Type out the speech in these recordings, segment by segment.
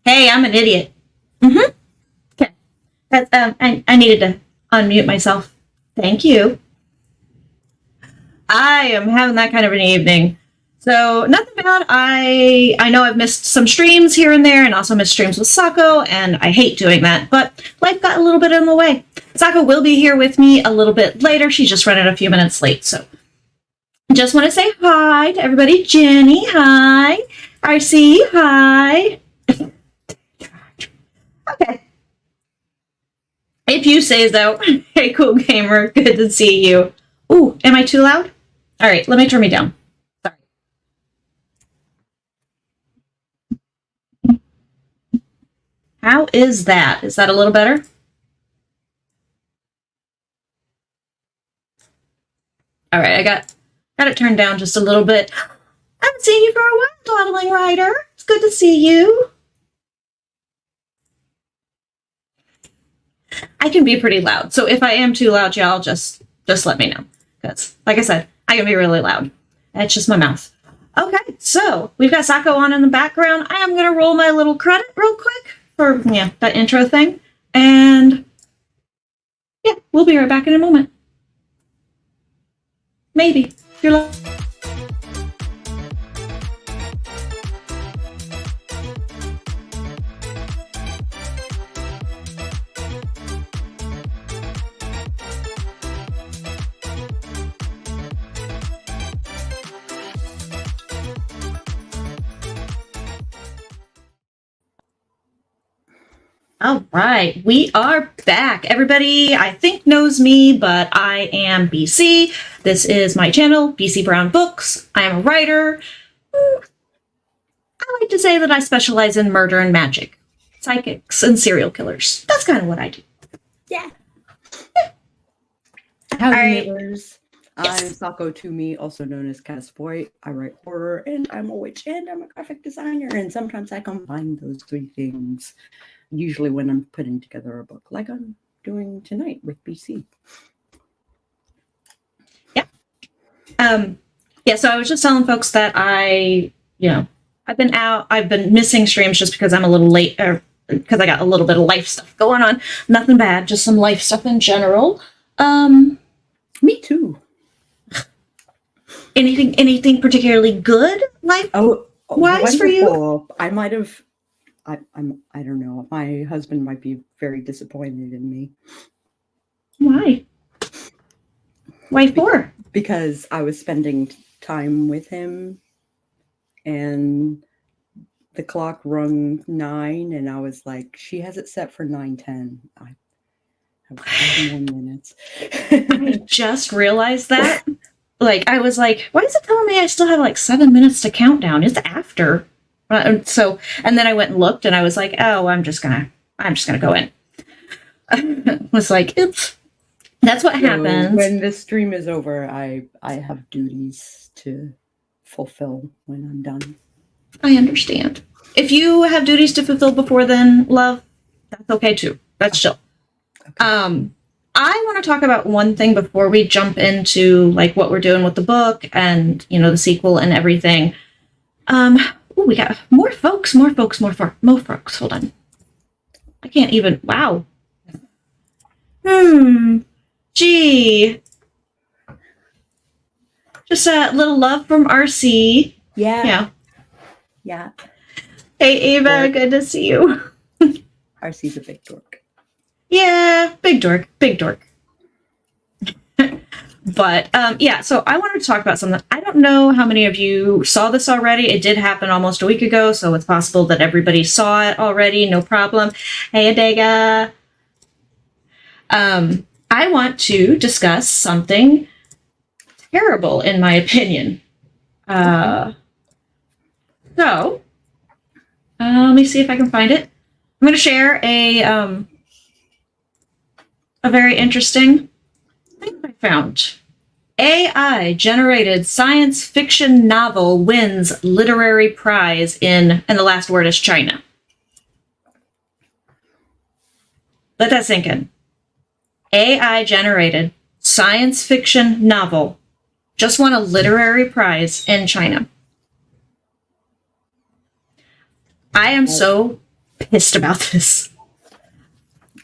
Hey, I'm an idiot. Mm-hmm. Okay. That's, I needed to unmute myself. Thank you. I am having that kind of an evening. So nothing bad. I know I've missed some streams here and there and also missed streams with Sako, and I hate doing that, but life got a little bit in the way. Sako will be here with me a little bit later. She's just running a few minutes late, so just want to say hi to everybody. Jenny, hi. RC, hi. Okay. If you say so. Hey, cool gamer. Good to see you. Ooh, am I too loud? All right, let me turn me down. Sorry. How is that? Is that a little better? All right, I got it turned down just a little bit. I haven't seen you for a while, Dawdling Rider. It's good to see you. I can be pretty loud, so if I am too loud, y'all just let me know. Because, like I said, I can be really loud. That's just my mouth. Okay, so we've got Sako on in the background. I am going to roll my little credit real quick for, that intro thing. And, yeah, we'll be right back in a moment. Maybe. You're lucky. All right, we are back. Everybody, I think, knows me, but I am BC. This is my channel, BC Brown Books. I am a writer. I like to say that I specialize in murder and magic, psychics and serial killers. That's kind of what I do. Yeah. Howdy, neighbors. Yes. I'm Sako Tumi, also known as Cass Voit. I write horror, and I'm a witch, and I'm a graphic designer, and sometimes I combine those three things. Usually when I'm putting together a book, like I'm doing tonight with BC. Yeah. So I was just telling folks that I've been missing streams just because I'm a little late, or because I got a little bit of life stuff going on. Nothing bad, just some life stuff in general. Me too. Anything particularly good life-wise for you? I might have. I don't know. My husband might be very disappointed in me. Why? Why for? Because I was spending time with him, and the clock rung 9, and I was like, she has it set for 9:10. I have 5 more minutes. I just realized that. I was like, why is it telling me I still have 7 minutes to count down? It's after. And then I went and looked, and I was like, oh, I'm just gonna go in. I was like, oops. That's what happens. When this stream is over, I have duties to fulfill when I'm done. I understand. If you have duties to fulfill before then, love, that's okay too. That's chill. Okay. I want to talk about one thing before we jump into what we're doing with the book and the sequel and everything. Ooh, we got more folks. Hold on. I can't even. Wow. Gee. Just a little love from RC. Yeah. Hey, Ava. Good to see you. RC's a big dork. Yeah, big dork. But, so I wanted to talk about something. I don't know how many of you saw this already. It did happen almost a week ago, so it's possible that everybody saw it already. No problem. Hey, Adega. I want to discuss something terrible, in my opinion. Let me see if I can find it. I'm going to share a very interesting thing I found. AI-generated science fiction novel wins literary prize and the last word is China. Let that sink in. AI-generated science fiction novel just won a literary prize in China. I am so pissed about this.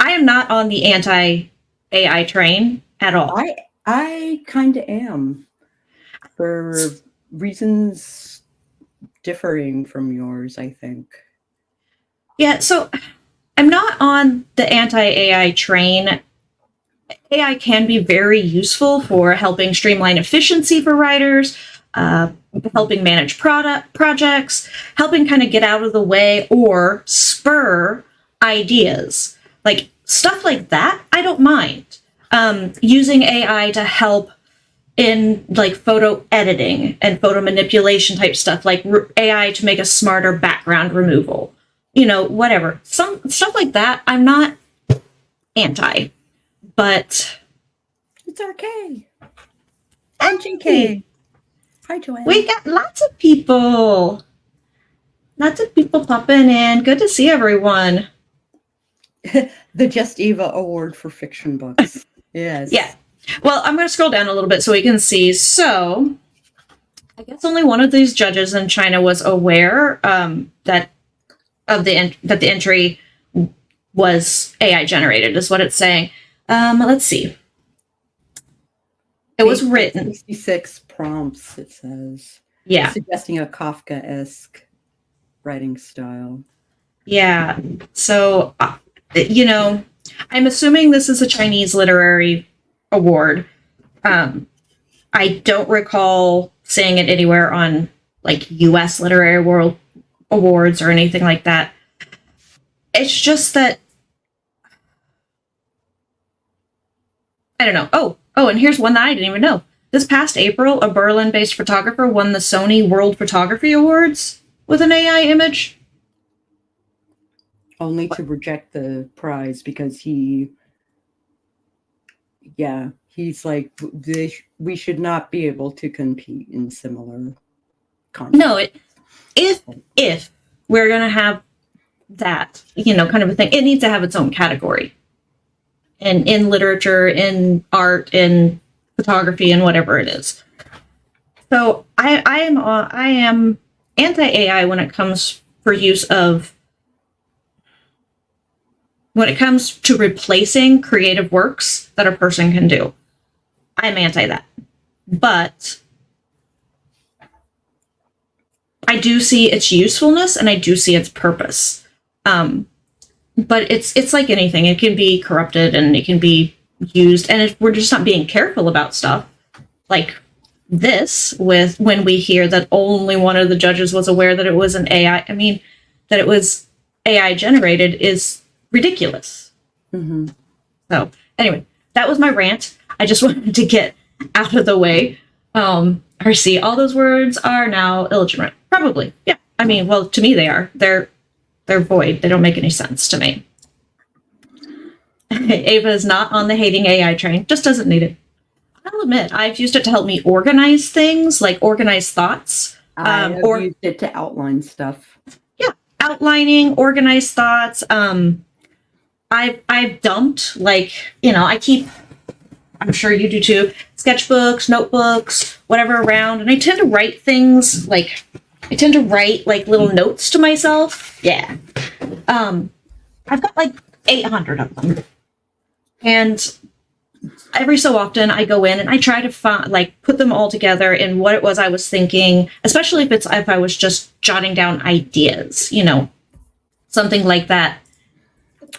I am not on the anti-AI train at all. I kind of am, for reasons differing from yours, I think. Yeah, so I'm not on the anti-AI train. AI can be very useful for helping streamline efficiency for writers, helping manage projects, helping kind of get out of the way or spur ideas. Like stuff like that, I don't mind. Using AI to help in like photo editing and photo manipulation type stuff, like AI to make a smarter background removal. Whatever. Some stuff like that, I'm not anti. But it's RK and JK. Hi, Joanne. We got lots of people popping in. Good to see everyone. The Just Eva Award for fiction books. Yes. Yeah. Well, I'm going to scroll down a little bit so we can see. So, I guess only one of these judges in China was aware that the entry was AI generated, is what it's saying. Let's see. It was written. 66 prompts, it says. Yeah. Suggesting a Kafka-esque writing style. Yeah. So, I'm assuming this is a Chinese literary award. I don't recall seeing it anywhere on like U.S. Literary World Awards or anything like that. It's just that I don't know. Oh, and here's one that I didn't even know. This past April, a Berlin-based photographer won the Sony World Photography Awards with an AI image. Only to reject the prize because he's like, we should not be able to compete in similar content. No, if we're going to have that, kind of a thing, it needs to have its own category. And in literature, in art, in photography, and whatever it is. So I am anti-AI when it comes to replacing creative works that a person can do. I'm anti that. But I do see its usefulness and I do see its purpose. But it's like anything. It can be corrupted and it can be used. And if we're just not being careful about stuff like this, when we hear that only one of the judges was aware that it was an AI, that it was AI generated is ridiculous. Mm-hmm. So anyway, that was my rant. I just wanted to get out of the way. RC, all those words are now illegitimate. Probably. Yeah. Well, to me they are. They're void. They don't make any sense to me. Ava is not on the hating AI train. Just doesn't need it. I'll admit, I've used it to help me organize things, like organize thoughts. I've used it to outline stuff. Yeah, outlining, organize thoughts. I've dumped, I keep, I'm sure you do too, sketchbooks, notebooks, whatever around, and I tend to write things little notes to myself. Yeah. I've got 800 of them. And every so often I go in and I try to find, put them all together in what it was I was thinking, especially if I was just jotting down ideas, something like that.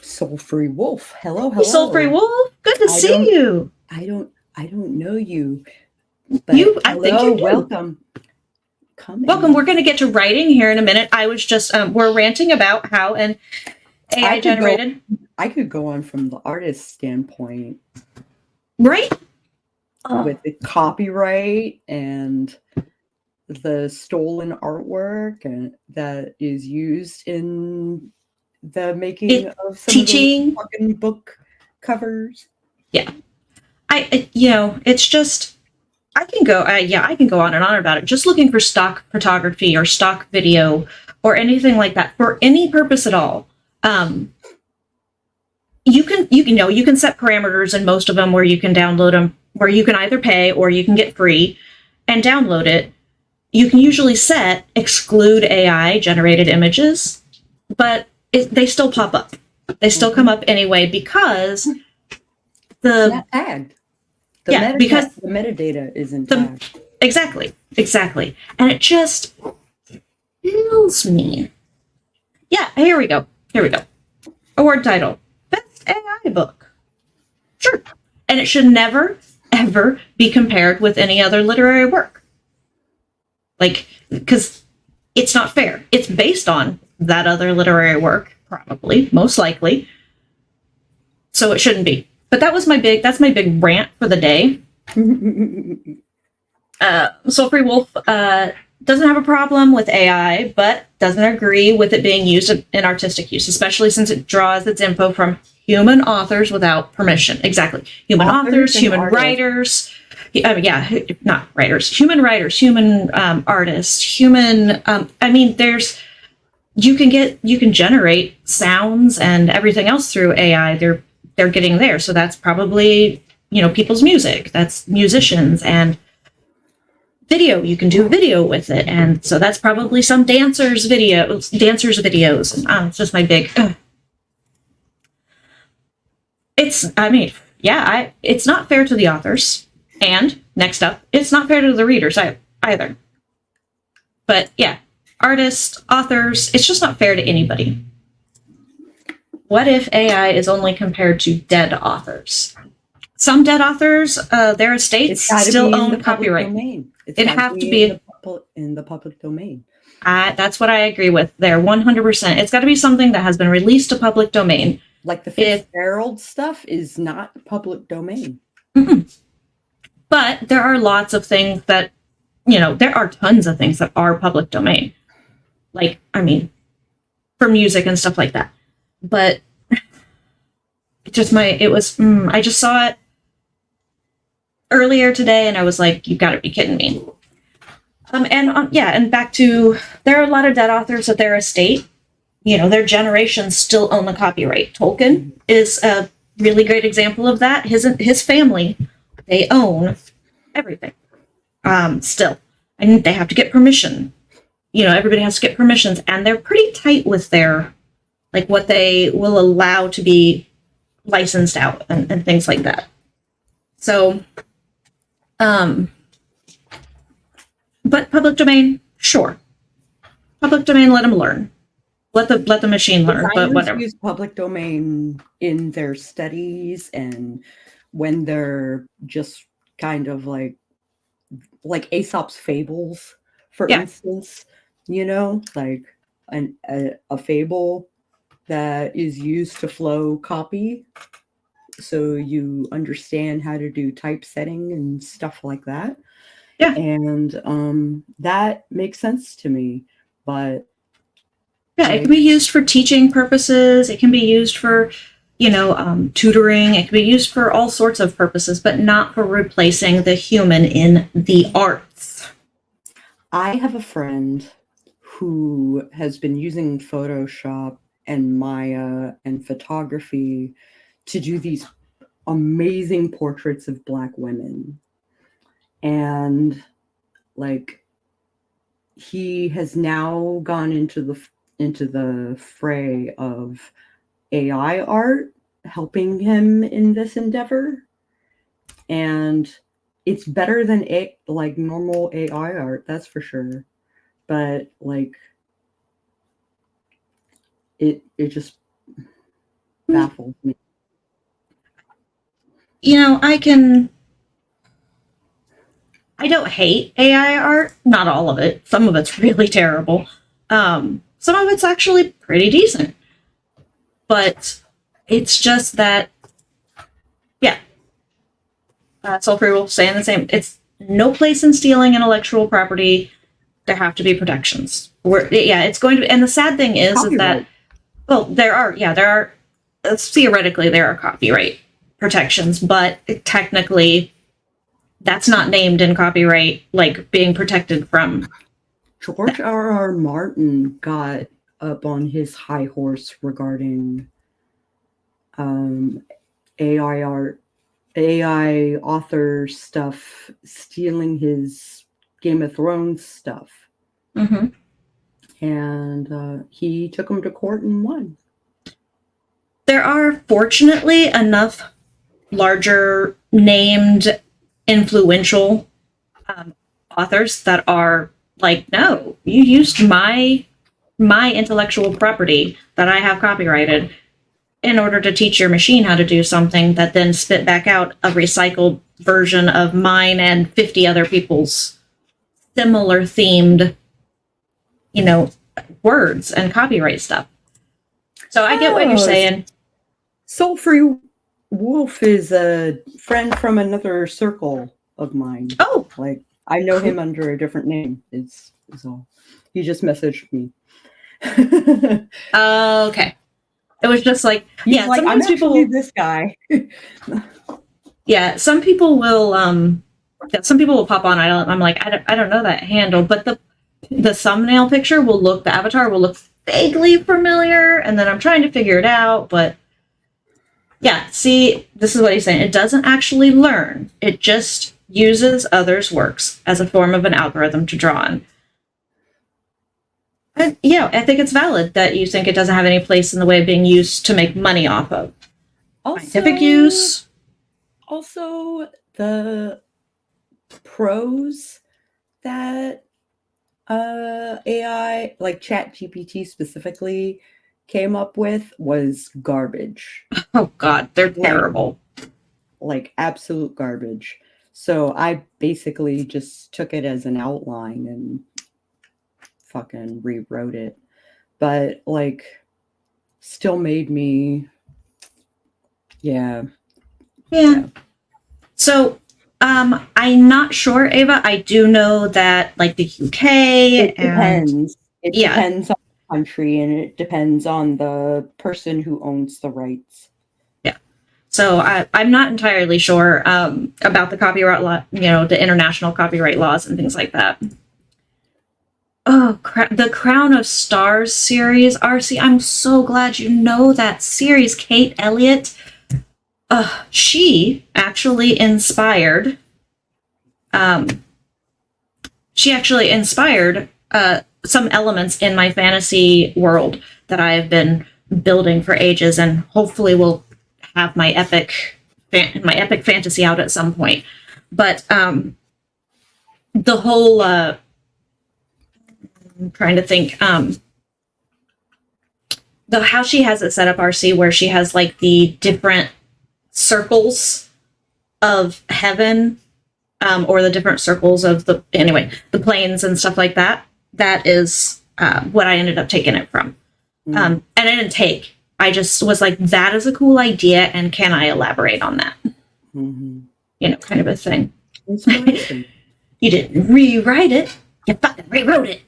Soul Free Wolf. Hello. Soul Free Wolf. Good to see you. I don't know you. But I think you do. Welcome. Welcome. We're going to get to writing here in a minute. I was just, we're ranting about how an AI generated. I could go on from the artist standpoint. Right? With the copyright and the stolen artwork and that is used in the making of some teaching of those fucking book covers. Yeah. It's just, I can go on and on about it. Just looking for stock photography or stock video or anything like that for any purpose at all. You can set parameters in most of them where you can download them, where you can either pay or you can get free and download it. You can usually set exclude AI generated images, but they still pop up. They still come up anyway because It's not tagged. Because the metadata isn't tagged. Exactly. And it just kills me. Yeah, here we go. Award title. Best AI book. Sure. And it should never, ever be compared with any other literary work. Like, because it's not fair. It's based on that other literary work, probably, most likely. So it shouldn't be. But that's my big rant for the day. Soul Free Wolf doesn't have a problem with AI, but doesn't agree with it being used in artistic use, especially since it draws its info from human authors without permission. Exactly. Human authors, human writers. Not writers. Human writers, human artists, human. You can generate sounds and everything else through AI. They're getting there, so that's probably people's music. That's musicians and video. You can do video with it, and so that's probably some dancers' videos. It's just my big. It's not fair to the authors, and next up, it's not fair to the readers either. But yeah, artists, authors, it's just not fair to anybody. What if AI is only compared to dead authors? Some dead authors, their estates still own copyright. It'd have to be in the public domain. That's what I agree with there, 100%. It's got to be something that has been released to public domain. Like the Fitzgerald stuff is not public domain. Mm-mm. But there are lots of things that, there are tons of things that are public domain. Like, for music and stuff like that. But I just saw it earlier today and I was like, you gotta be kidding me. And back to, there are a lot of dead authors at their estate. Their generations still own the copyright. Tolkien is a really great example of that. His family, they own everything. Still. And they have to get permission. Everybody has to get permissions, and they're pretty tight with their, like, what they will allow to be licensed out and things like that. So, but public domain, sure. Public domain, let them learn. Let the machine learn, but whatever. Use public domain in their studies and when they're just kind of like Aesop's fables, for instance, like a fable that is used to flow copy, so you understand how to do typesetting and stuff like that. Yeah. And that makes sense to me. But yeah, it can be used for teaching purposes. It can be used for, tutoring. It can be used for all sorts of purposes, but not for replacing the human in the arts. I have a friend who has been using Photoshop and Maya and photography to do these amazing portraits of Black women. And he has now gone into the fray of AI art, helping him in this endeavor. And it's better than normal AI art, that's for sure. But it just baffles me. I don't hate AI art. Not all of it. Some of it's really terrible. Some of it's actually pretty decent. But it's just that, Soul Free Wolf saying the same. It's no place in stealing intellectual property. There have to be protections. It's going to. And the sad thing is that, well, there are. Theoretically, there are copyright protections, but technically, that's not named in copyright, like being protected from. George R.R. Martin got up on his high horse regarding AI author stuff stealing his Game of Thrones stuff. Mm-hmm. and he took him to court and won. There are fortunately enough larger named influential authors that are like, no, you used my intellectual property that I have copyrighted in order to teach your machine how to do something that then spit back out a recycled version of mine and 50 other people's similar themed, words and copyright stuff. So I get what you're saying. Soul Free Wolf is a friend from another circle of mine. Oh, like I know him under a different name. Is all. He just messaged me. Okay. It was just like, He's like, sometimes I'm people. actually this guy. Yeah, some people will. Some people will pop on. I'm like, I don't know that handle, but the thumbnail picture will look. The avatar will look vaguely familiar, and then I'm trying to figure it out. But yeah, see, this is what he's saying. It doesn't actually learn. It just uses others' works as a form of an algorithm to draw on. And I think it's valid that you think it doesn't have any place in the way of being used to make money off of. Scientific use. Also, the pros that AI, like ChatGPT specifically, came up with was garbage. Oh God, they're terrible. Like absolute garbage. So I basically just took it as an outline and fucking rewrote it. But like still made me yeah. So I'm not sure, Ava. I do know that like the UK it depends. It depends on the country, and it depends on the person who owns the rights. Yeah. So I'm not entirely sure about the copyright law, the international copyright laws and things like that. Oh, the Crown of Stars series, RC. I'm so glad you know that series. Kate Elliott. She actually inspired. Some elements in my fantasy world that I have been building for ages, and hopefully will have my epic fantasy out at some point. But the whole I'm trying to think how she has it set up, RC, where she has like the different circles of heaven, or the different circles of the planes and stuff like that. That is what I ended up taking it from. And I didn't take. I just was like, that is a cool idea, and can I elaborate on that? Mm-hmm. Kind of a thing. You didn't rewrite it. You fucking rewrote it.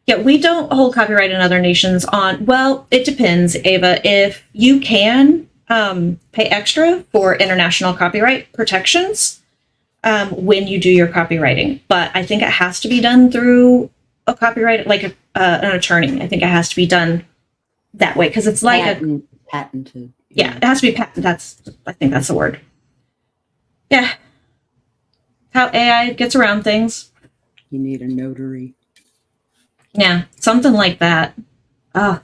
Yeah, we don't hold copyright in other nations on, well, it depends, Ava. If you can pay extra for international copyright protections when you do your copywriting. But I think it has to be done through a copyright, like an attorney. I think it has to be done that way, because it's like patented. Yeah, it has to be patented. I think that's the word. Yeah. How AI gets around things. You need a notary. Yeah, something like that. I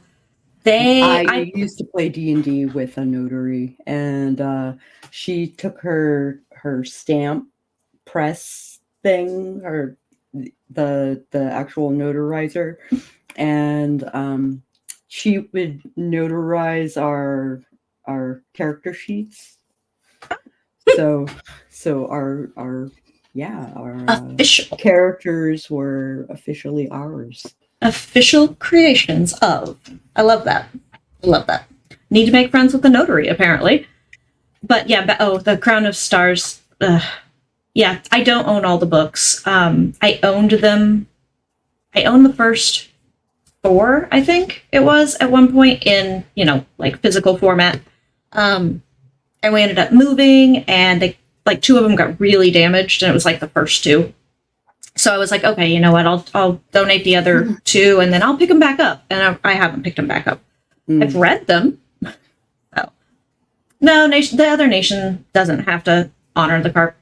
used to play D&D with a notary, and she took her stamp press thing, or the actual notarizer, and she would notarize our character sheets. So our official characters were officially ours. Official creations of. I love that. Need to make friends with the notary, apparently. But yeah, the Crown of Stars. Yeah, I don't own all the books. I owned them. I owned the first 4, I think it was, at one point in, like physical format. And we ended up moving, and they, like 2 of them got really damaged, and it was like the first 2. So I was like, okay, you know what? I'll donate the other 2, and then I'll pick them back up. And I haven't picked them back up. I've read them. So no, the other nation doesn't have to honor the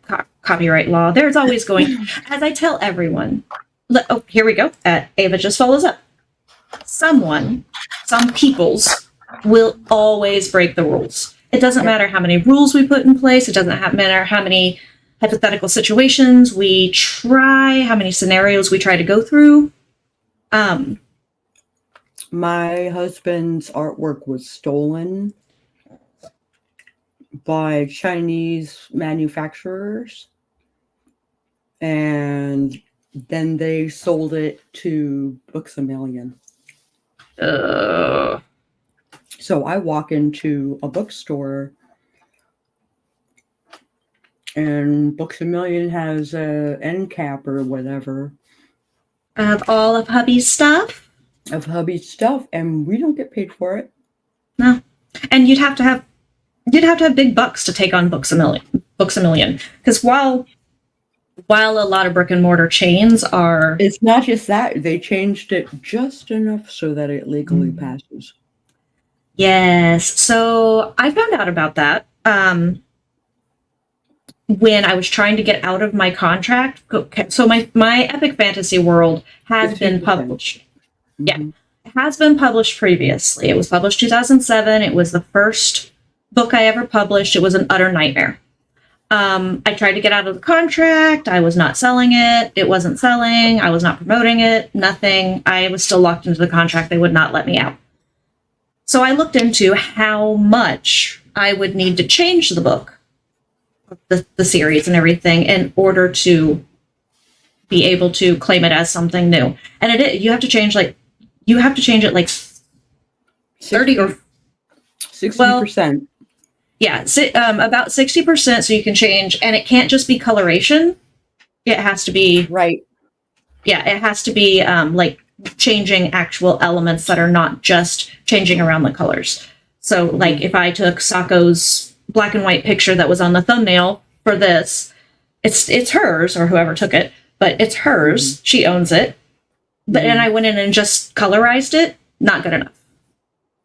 copyright law. There's always going, as I tell everyone, Oh, here we go. Ava just follows up. Some peoples will always break the rules. It doesn't matter how many rules we put in place. It doesn't matter how many hypothetical situations we try, how many scenarios we try to go through. My husband's artwork was stolen by Chinese manufacturers, and then they sold it to Books A Million. So I walk into a bookstore, and Books A Million has a end cap or whatever of all of hubby's stuff. Of hubby's stuff, and we don't get paid for it. No, and you'd have to have big bucks to take on Books A Million, because while a lot of brick and mortar chains are, it's not just that, they changed it just enough so that it legally passes. Yes, so I found out about that when I was trying to get out of my contract. So my epic fantasy world has been published. Yeah, it has been published previously. It was published 2007. It was the first book I ever published. It was an utter nightmare. I tried to get out of the contract. I was not selling it. It wasn't selling. I was not promoting it. Nothing. I was still locked into the contract. They would not let me out. So I looked into how much I would need to change the book, the series and everything, in order to be able to claim it as something new. And you have to change it like 30 or 60%. Well, yeah, about 60%. So you can change, and it can't just be coloration. It has to be right. Yeah, it has to be like changing actual elements that are not just changing around the colors. So, like, if I took Sako's black and white picture that was on the thumbnail for this, it's hers, or whoever took it, but it's hers. Mm-hmm. She owns it. But and I went in and just colorized it. Not good enough.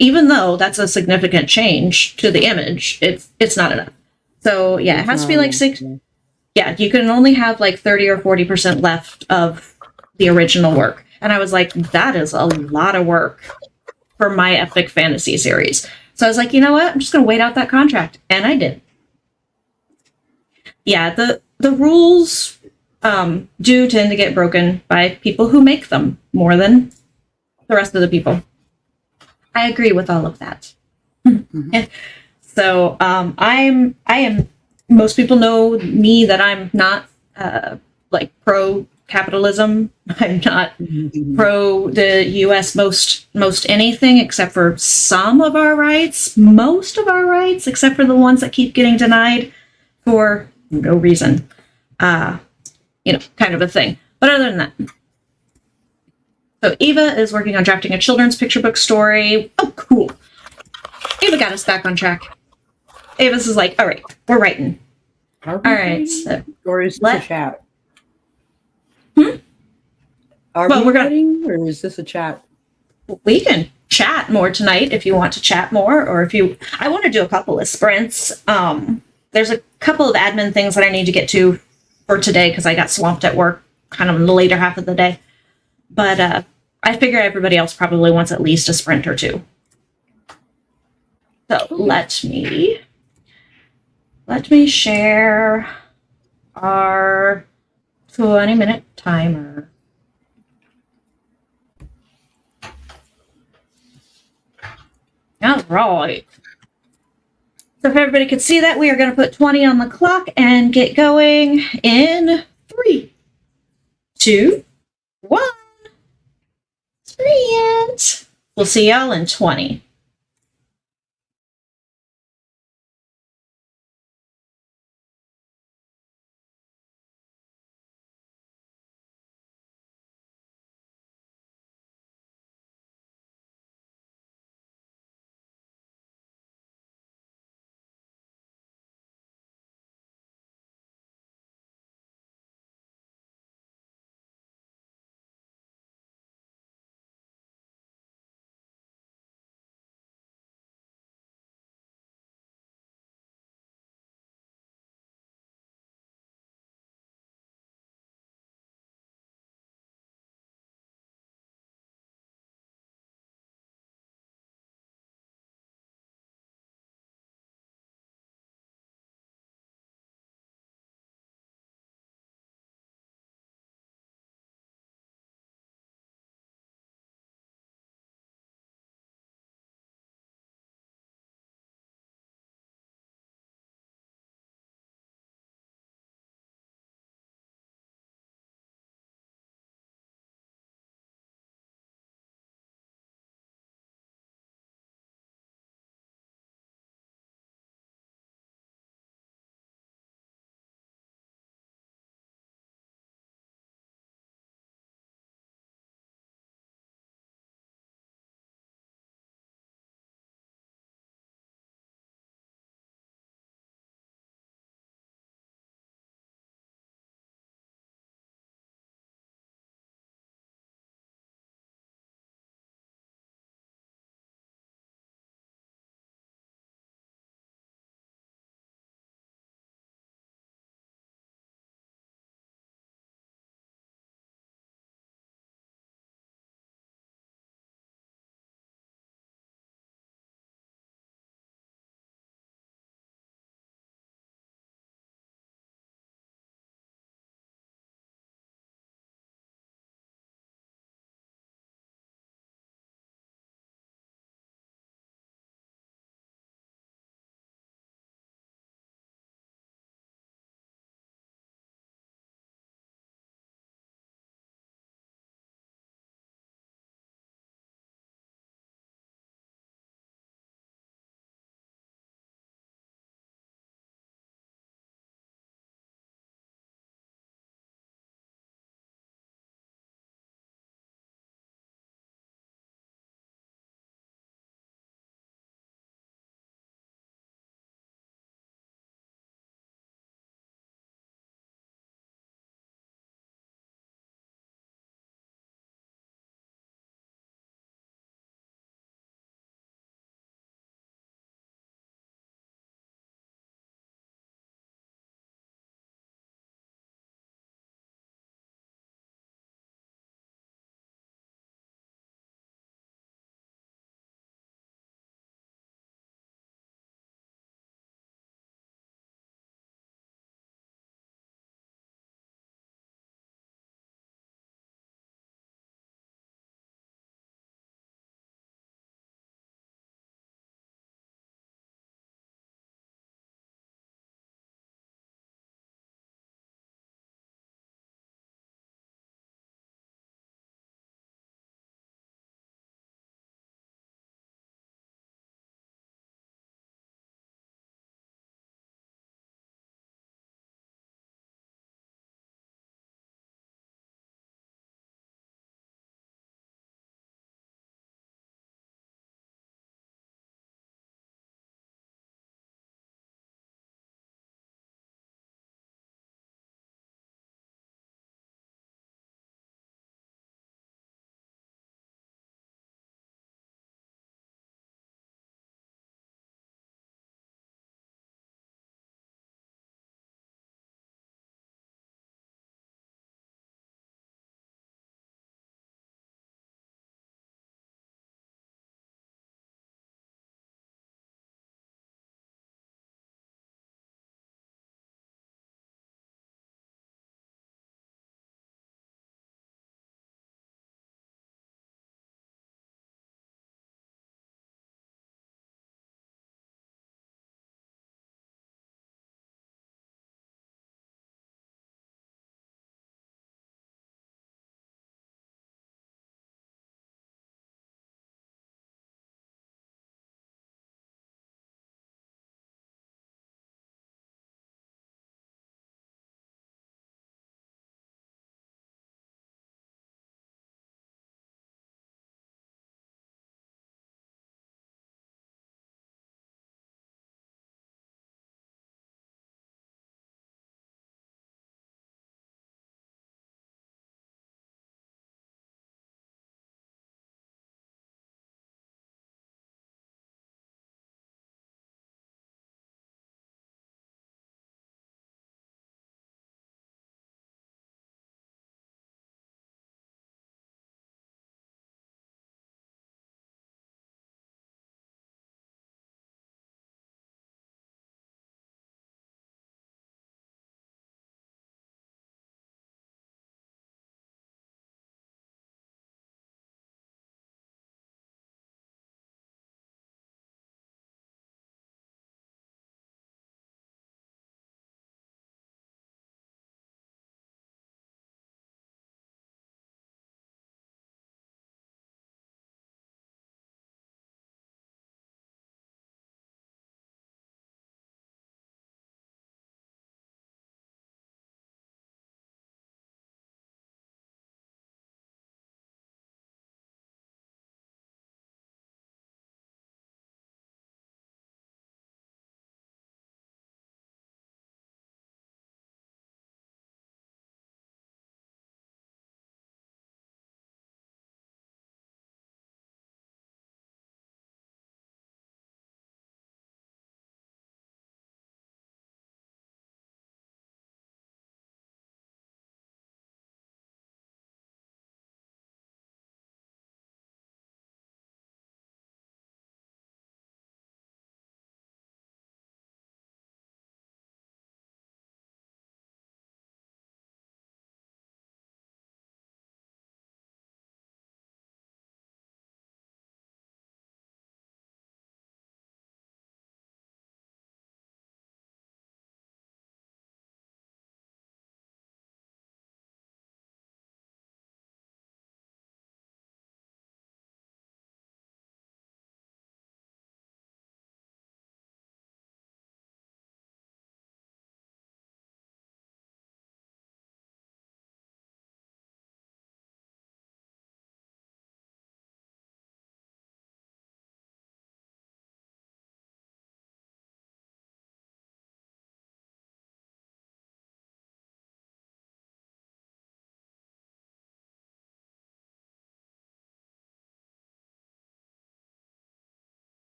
Even though that's a significant change to the image, it's not enough. So yeah, it has to be like 6. Yeah, you can only have like 30 or 40% left of the original work. And I was like, that is a lot of work for my epic fantasy series. So I was like, you know what? I'm just going to wait out that contract. And I did. Yeah, the rules do tend to get broken by people who make them more than the rest of the people. I agree with all of that. Mm-hmm. So I am. Most people know me that I'm not like pro capitalism. I'm not pro the U.S. most anything except for some of our rights. Most of our rights, except for the ones that keep getting denied for no reason. Kind of a thing. But other than that. So Ava is working on drafting a children's picture book story. Oh, cool. Ava got us back on track. Ava's is like, all right, we're writing. All right. So or is this a chat? Are we writing, or is this a chat? We can chat more tonight if you want to chat more, or I want to do a couple of sprints. There's a couple of admin things that I need to get to for today because I got swamped at work kind of in the later half of the day. But I figure everybody else probably wants at least a sprint or two. So let me share our 20-minute timer. All right. So if everybody could see that, we are going to put 20 on the clock and get going in 3, 2, 1. Sprint. We'll see y'all in 20.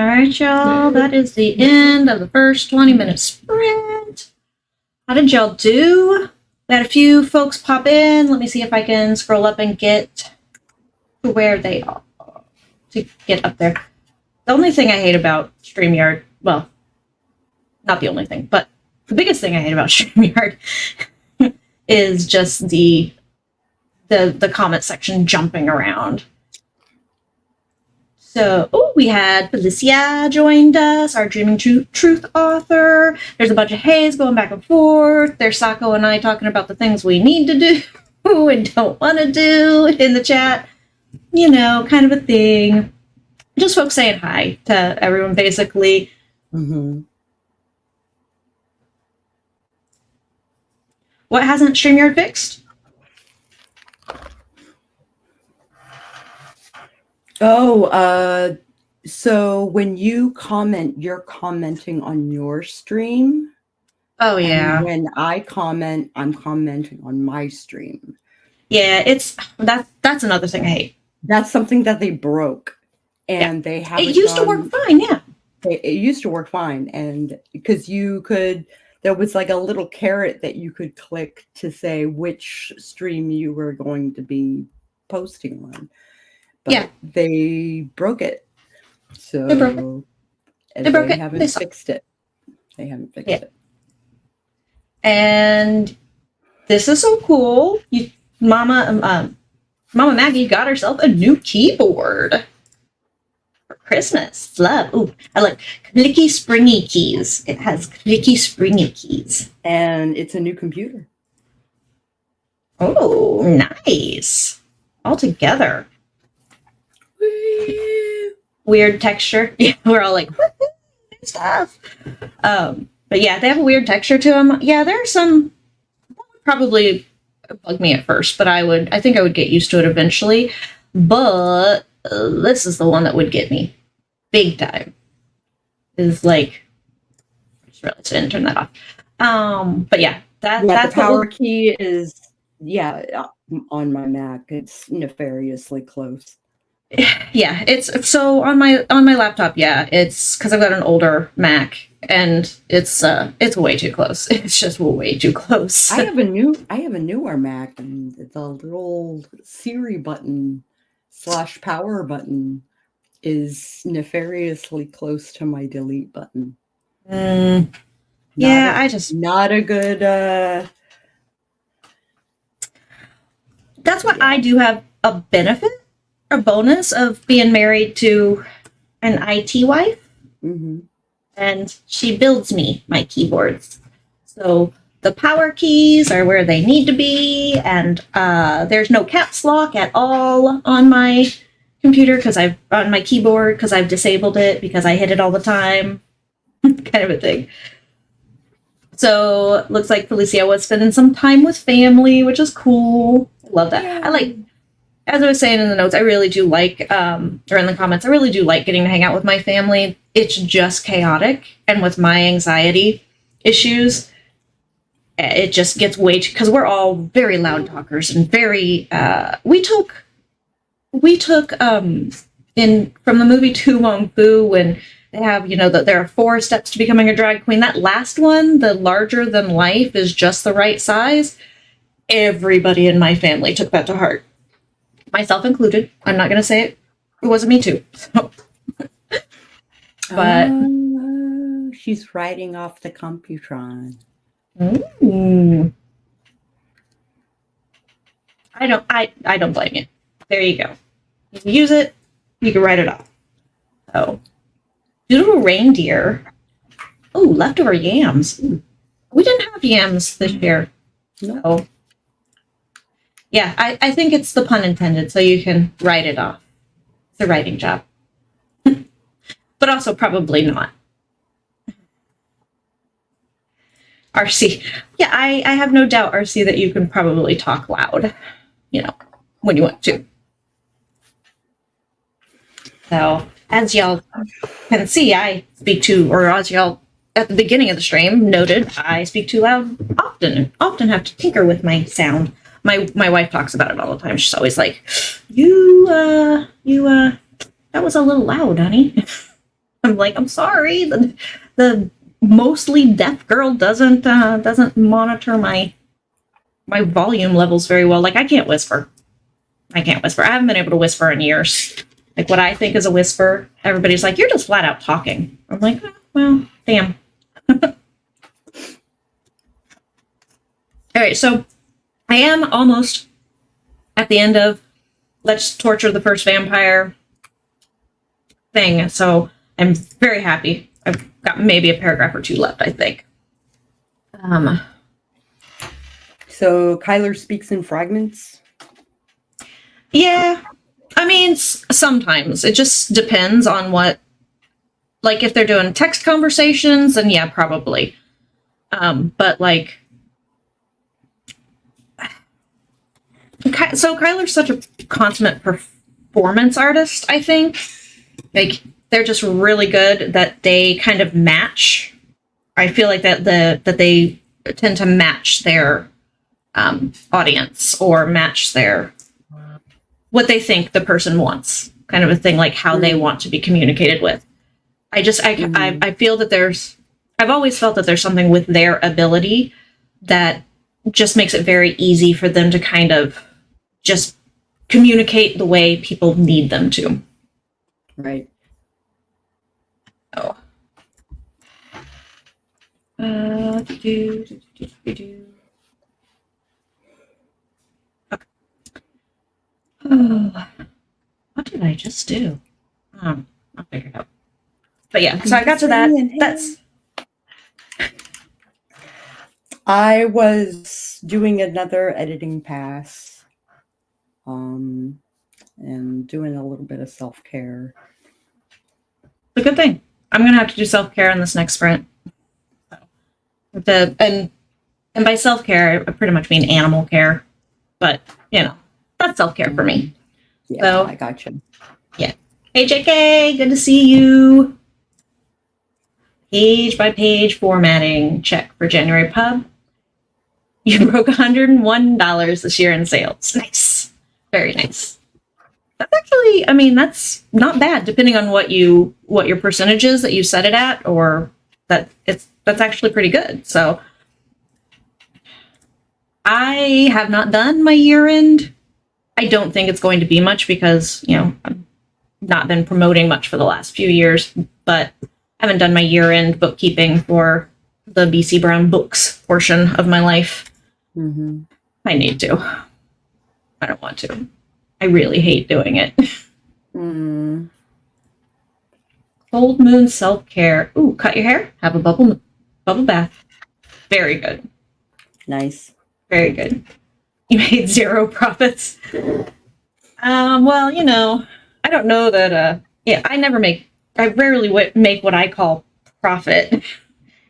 All right, y'all. That is the end of the first 20-minute sprint. How did y'all do? We had a few folks pop in. Let me see if I can scroll up and get to where they are to get up there. The only thing I hate about StreamYard, well, not the only thing, but the biggest thing I hate about StreamYard is just the comment section jumping around. So, we had Felicia joined us, our Dreaming Truth author. There's a bunch of haze going back and forth. There's Sako and I talking about the things we need to do and don't want to do in the chat. You know, kind of a thing. Just folks saying hi to everyone, basically. Mm-hmm. What hasn't StreamYard fixed? Oh, so when you comment, you're commenting on your stream. Oh, yeah. And when I comment, I'm commenting on my stream. Yeah, that's another thing I hate. That's something that they broke. And they haven't It used to work fine, yeah. It used to work fine. And because there was like a little carrot that you could click to say which stream you were going to be posting on. But they broke it. So they broke it. They haven't fixed it. They haven't fixed it. And this is so cool. Mama Maggie got herself a new keyboard for Christmas. Love. Ooh, I like clicky springy keys. It has clicky springy keys. And it's a new computer. Oh, nice. All together. Weird texture. Yeah, we're all like, woo-hoo, new stuff. But yeah, they have a weird texture to them. Yeah, there are some that would probably bug me at first, but I think I would get used to it eventually. But this is the one that would get me big time. Is like, I just realized I didn't turn that off. But yeah, that's the power key is on my Mac. It's nefariously close. Yeah, it's so on my laptop. Yeah, it's because I've got an older Mac and it's way too close. It's just way too close. I have a newer Mac, and the little Siri button / power button is nefariously close to my delete button. Not a good. That's why I do have a benefit. A bonus of being married to an IT wife, and she builds me my keyboards. So the power keys are where they need to be, and there's no caps lock at all on my computer on my keyboard because I've disabled it because I hit it all the time, kind of a thing. So looks like Felicia was spending some time with family, which is cool. Love that. Yeah. As I was saying in the notes, I really do like, or in the comments, I really do like getting to hang out with my family. It's just chaotic. And with my anxiety issues, it just gets way too, because we're all very loud talkers and very, we took from the movie Tu Wong Fu, when they have, that there are 4 steps to becoming a drag queen. That last one, the larger than life, is just the right size. Everybody in my family took that to heart. Myself included. I'm not going to say it. It wasn't me too. So. But she's writing off the Computron. Ooh. I don't blame you. There you go. You can use it. You can write it off. Oh, little reindeer. Oh, leftover yams. Ooh. We didn't have yams this year. No. So. Yeah, I think it's the pun intended, so you can write it off. It's a writing job. But also probably not. RC. Yeah, I have no doubt, RC, that you can probably talk loud, when you want to. So, as y'all can see, as y'all at the beginning of the stream noted, I speak too loud often, and often have to tinker with my sound. My wife talks about it all the time. She's always like, you, that was a little loud, honey. I'm like, I'm sorry. The mostly deaf girl doesn't monitor my volume levels very well. Like, I can't whisper. I haven't been able to whisper in years. Like, what I think is a whisper, everybody's like, you're just flat out talking. I'm like, oh, well, damn. All right, so I am almost at the end of Let's Torture the First Vampire thing, so I'm very happy. I've got maybe a paragraph or two left, I think. So Kyler speaks in fragments? Yeah. I mean, sometimes. It just depends on what... Like, if they're doing text conversations, then yeah, probably. But, like... So Kyler's such a consummate performance artist, I think. Like, they're just really good that they kind of match. I feel like that they tend to match their audience or match their what they think the person wants, kind of a thing, like how they want to be communicated with. I feel that I've always felt that there's something with their ability that just makes it very easy for them to kind of just communicate the way people need them to. Right. Oh. Oh, what did I just do? I'll figure it out. But yeah, so I got to that. I was doing another editing pass, and doing a little bit of self-care. It's a good thing. I'm gonna have to do self-care in this next sprint. And by self-care, I pretty much mean animal care, but that's self-care for me. Yeah, so, I got you. Yeah. Hey, JK, good to see you. Page by page formatting check for January pub. You broke $101 this year in sales. Nice. Very nice. That's actually, I mean, that's not bad depending on what your percentage is that you set it at, or that's actually pretty good. So I have not done my year end. I don't think it's going to be much because, I've not been promoting much for the last few years, but I haven't done my year end bookkeeping for the BC Brown books portion of my life. Mm-hmm. I need to. I don't want to. I really hate doing it. Cold moon self-care. Ooh, cut your hair. Have a bubble bath. Very good. Nice. Very good. You made zero profits. Well, I don't know that, I rarely make what I call profit.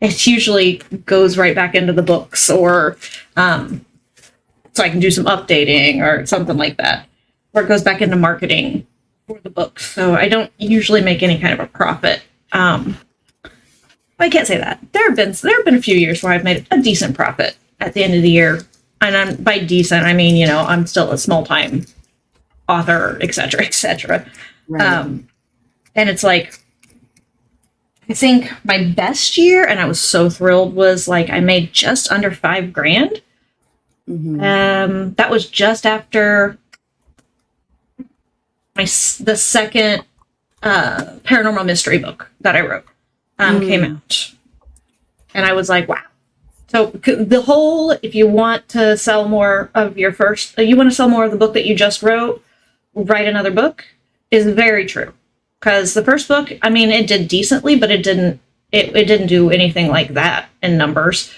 It usually goes right back into the books, or so I can do some updating or something like that. Or it goes back into marketing for the books. So I don't usually make any kind of a profit. I can't say that. There have been a few years where I've made a decent profit at the end of the year. And by decent, I mean, I'm still a small-time author, et cetera, et cetera. Right. And it's like, I think my best year, and I was so thrilled, was like I made just under $5,000. Mm-hmm. That was just after the second paranormal mystery book that I wrote came out, and I was like, wow. So the whole, if you want to sell more of you want to sell more of the book that you just wrote, write another book, is very true. Because the first book, I mean, it did decently, but it didn't do anything like that in numbers.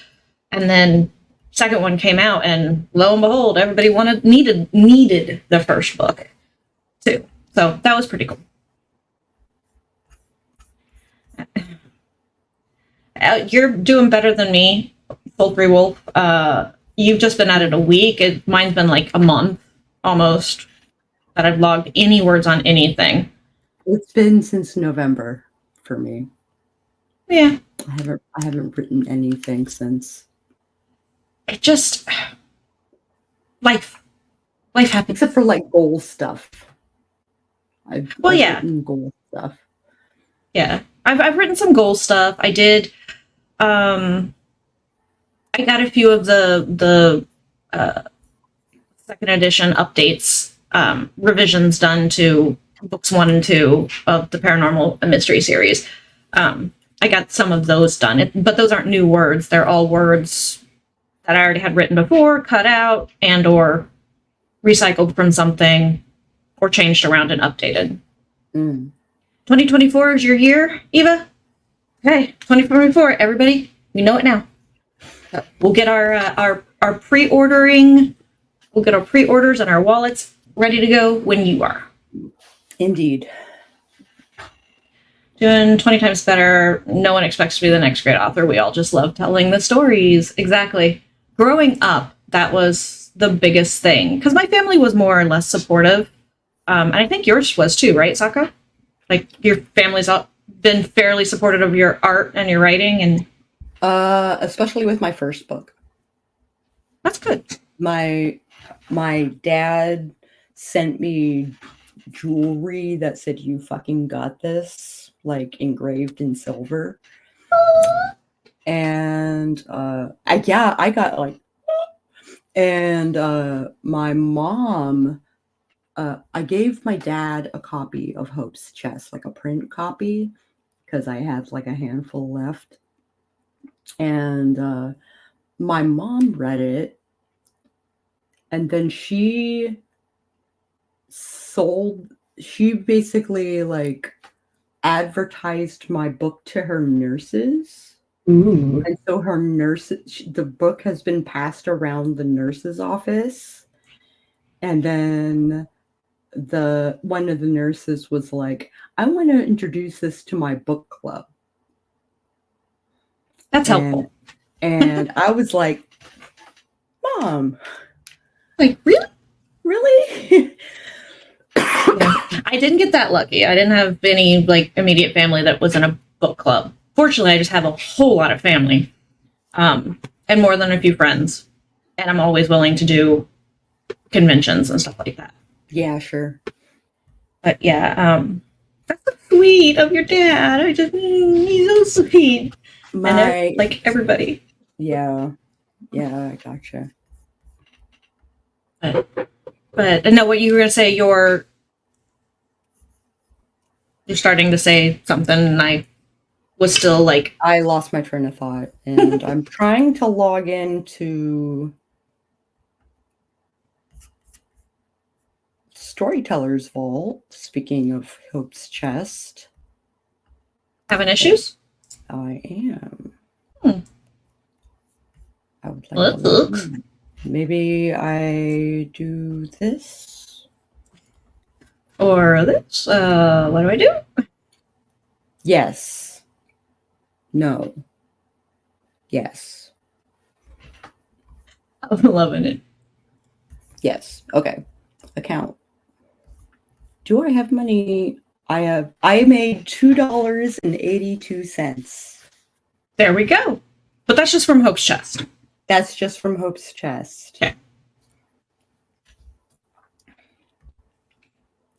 And then second one came out, and lo and behold, everybody needed the first book too. So that was pretty cool. You're doing better than me, Poultry Wolf. You've just been at it a week. Mine's been like a month almost that I've logged any words on anything. It's been since November for me. Yeah. I haven't written anything since. It just life happens. Except for like goal stuff. I've written goal stuff. Yeah. I've written some goal stuff. I did. I got a few of the second edition updates, revisions done to books 1 and 2 of the Paranormal and Mystery series. I got some of those done, but those aren't new words. They're all words that I already had written before, cut out, and or recycled from something, or changed around and updated. 2024 is your year, Eva? Okay, 2024, everybody, we know it now. We'll get our pre-ordering, we'll get our pre-orders and our wallets ready to go when you are. Indeed. Doing 20 times better. No one expects to be the next great author. We all just love telling the stories. Exactly. Growing up, that was the biggest thing. Because my family was more or less supportive. And I think yours was too, right, Sako? Like, your family's been fairly supportive of your art and your writing, and especially with my first book. that's good. My dad sent me jewelry that said "You fucking got this," like engraved in silver. And I got like, and my mom, I gave my dad a copy of Hope's Chest, like a print copy, because I had like a handful left. And my mom read it, and then she basically like advertised my book to her nurses. Ooh. And so her nurses, the book has been passed around the nurse's office. And then one of the nurses was like, I want to introduce this to my book club. That's helpful. And I was like, Mom. Like, really? Really? Yeah. I didn't get that lucky. I didn't have any like immediate family that was in a book club. Fortunately, I just have a whole lot of family, and more than a few friends. And I'm always willing to do conventions and stuff like that. Yeah, sure. But yeah, that's so sweet of your dad. He's so sweet. Like everybody. Yeah, I gotcha. But no, what you were gonna say, you're starting to say something, and I was still like, I lost my train of thought, and I'm trying to log into Storyteller's Vault. Speaking of Hope's Chest, having issues. I am. I would like Let's look. Maybe I do this Or this. What do I do? Yes. No. Yes. I'm loving it. Yes. Okay. Account. Do I have money? I made $2.82. There we go. But that's just from Hope's Chest. That's just from Hope's Chest. Okay.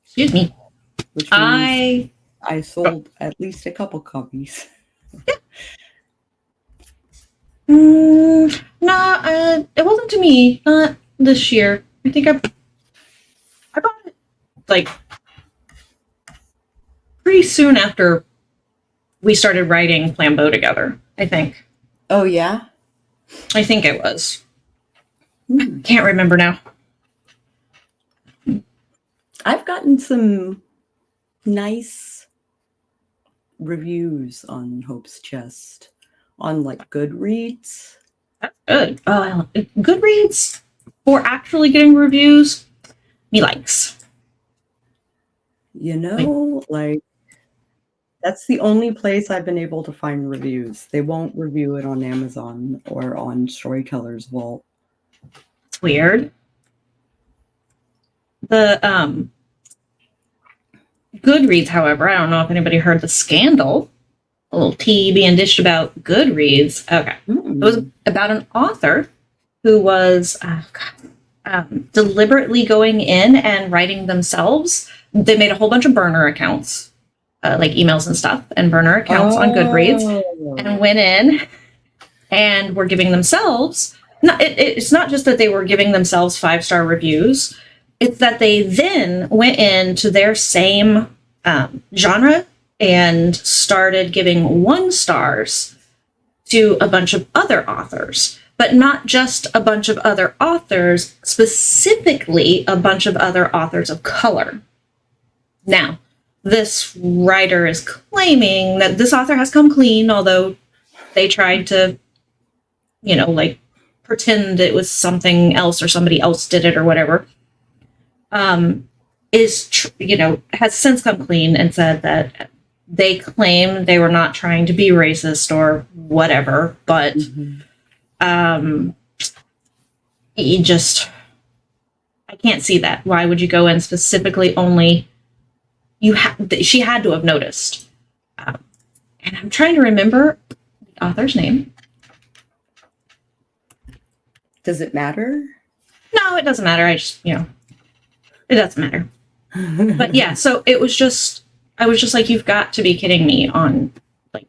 Excuse me. Which means I sold Oh. at least a couple copies. No, it wasn't to me. Not this year. I think I bought it like pretty soon after we started writing Flambeau together. I think. Oh yeah. I think it was. Can't remember now. I've gotten some nice reviews on Hope's Chest on like Goodreads. That's good. Goodreads for actually getting reviews, me likes. You know, like that's the only place I've been able to find reviews. They won't review it on Amazon or on Storyteller's Vault. It's weird. The Goodreads, however, I don't know if anybody heard the scandal. A little tea being dished about Goodreads. Okay. It was about an author who was deliberately going in and writing themselves. They made a whole bunch of burner accounts like emails and stuff and burner accounts on Goodreads, and went in and were giving themselves, it's not just that they were giving themselves 5-star reviews, it's that they then went into their same genre and started giving 1 stars to a bunch of other authors, but not just a bunch of other authors, specifically a bunch of other authors of color. Now, this writer is claiming that this author has come clean, although they tried to, like pretend it was something else or somebody else did it or whatever. Has since come clean and said that they claim they were not trying to be racist or whatever, but I can't see that. Why would you go in specifically only? She had to have noticed. And I'm trying to remember the author's name. Does it matter? No, it doesn't matter. It doesn't matter. But yeah, so I was just like, you've got to be kidding me on like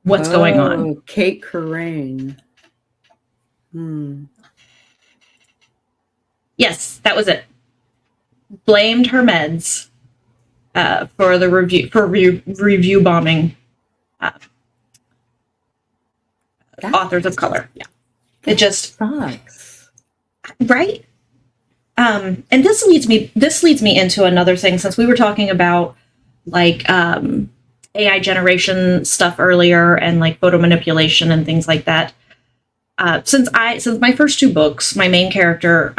what's going on. Kate Corain. Yes, that was it. Blamed her meds for the review bombing authors of color. Yeah, it just sucks, right? And this leads me into another thing, since we were talking about like AI generation stuff earlier and like photo manipulation and things like that. Since my first 2 books, my main character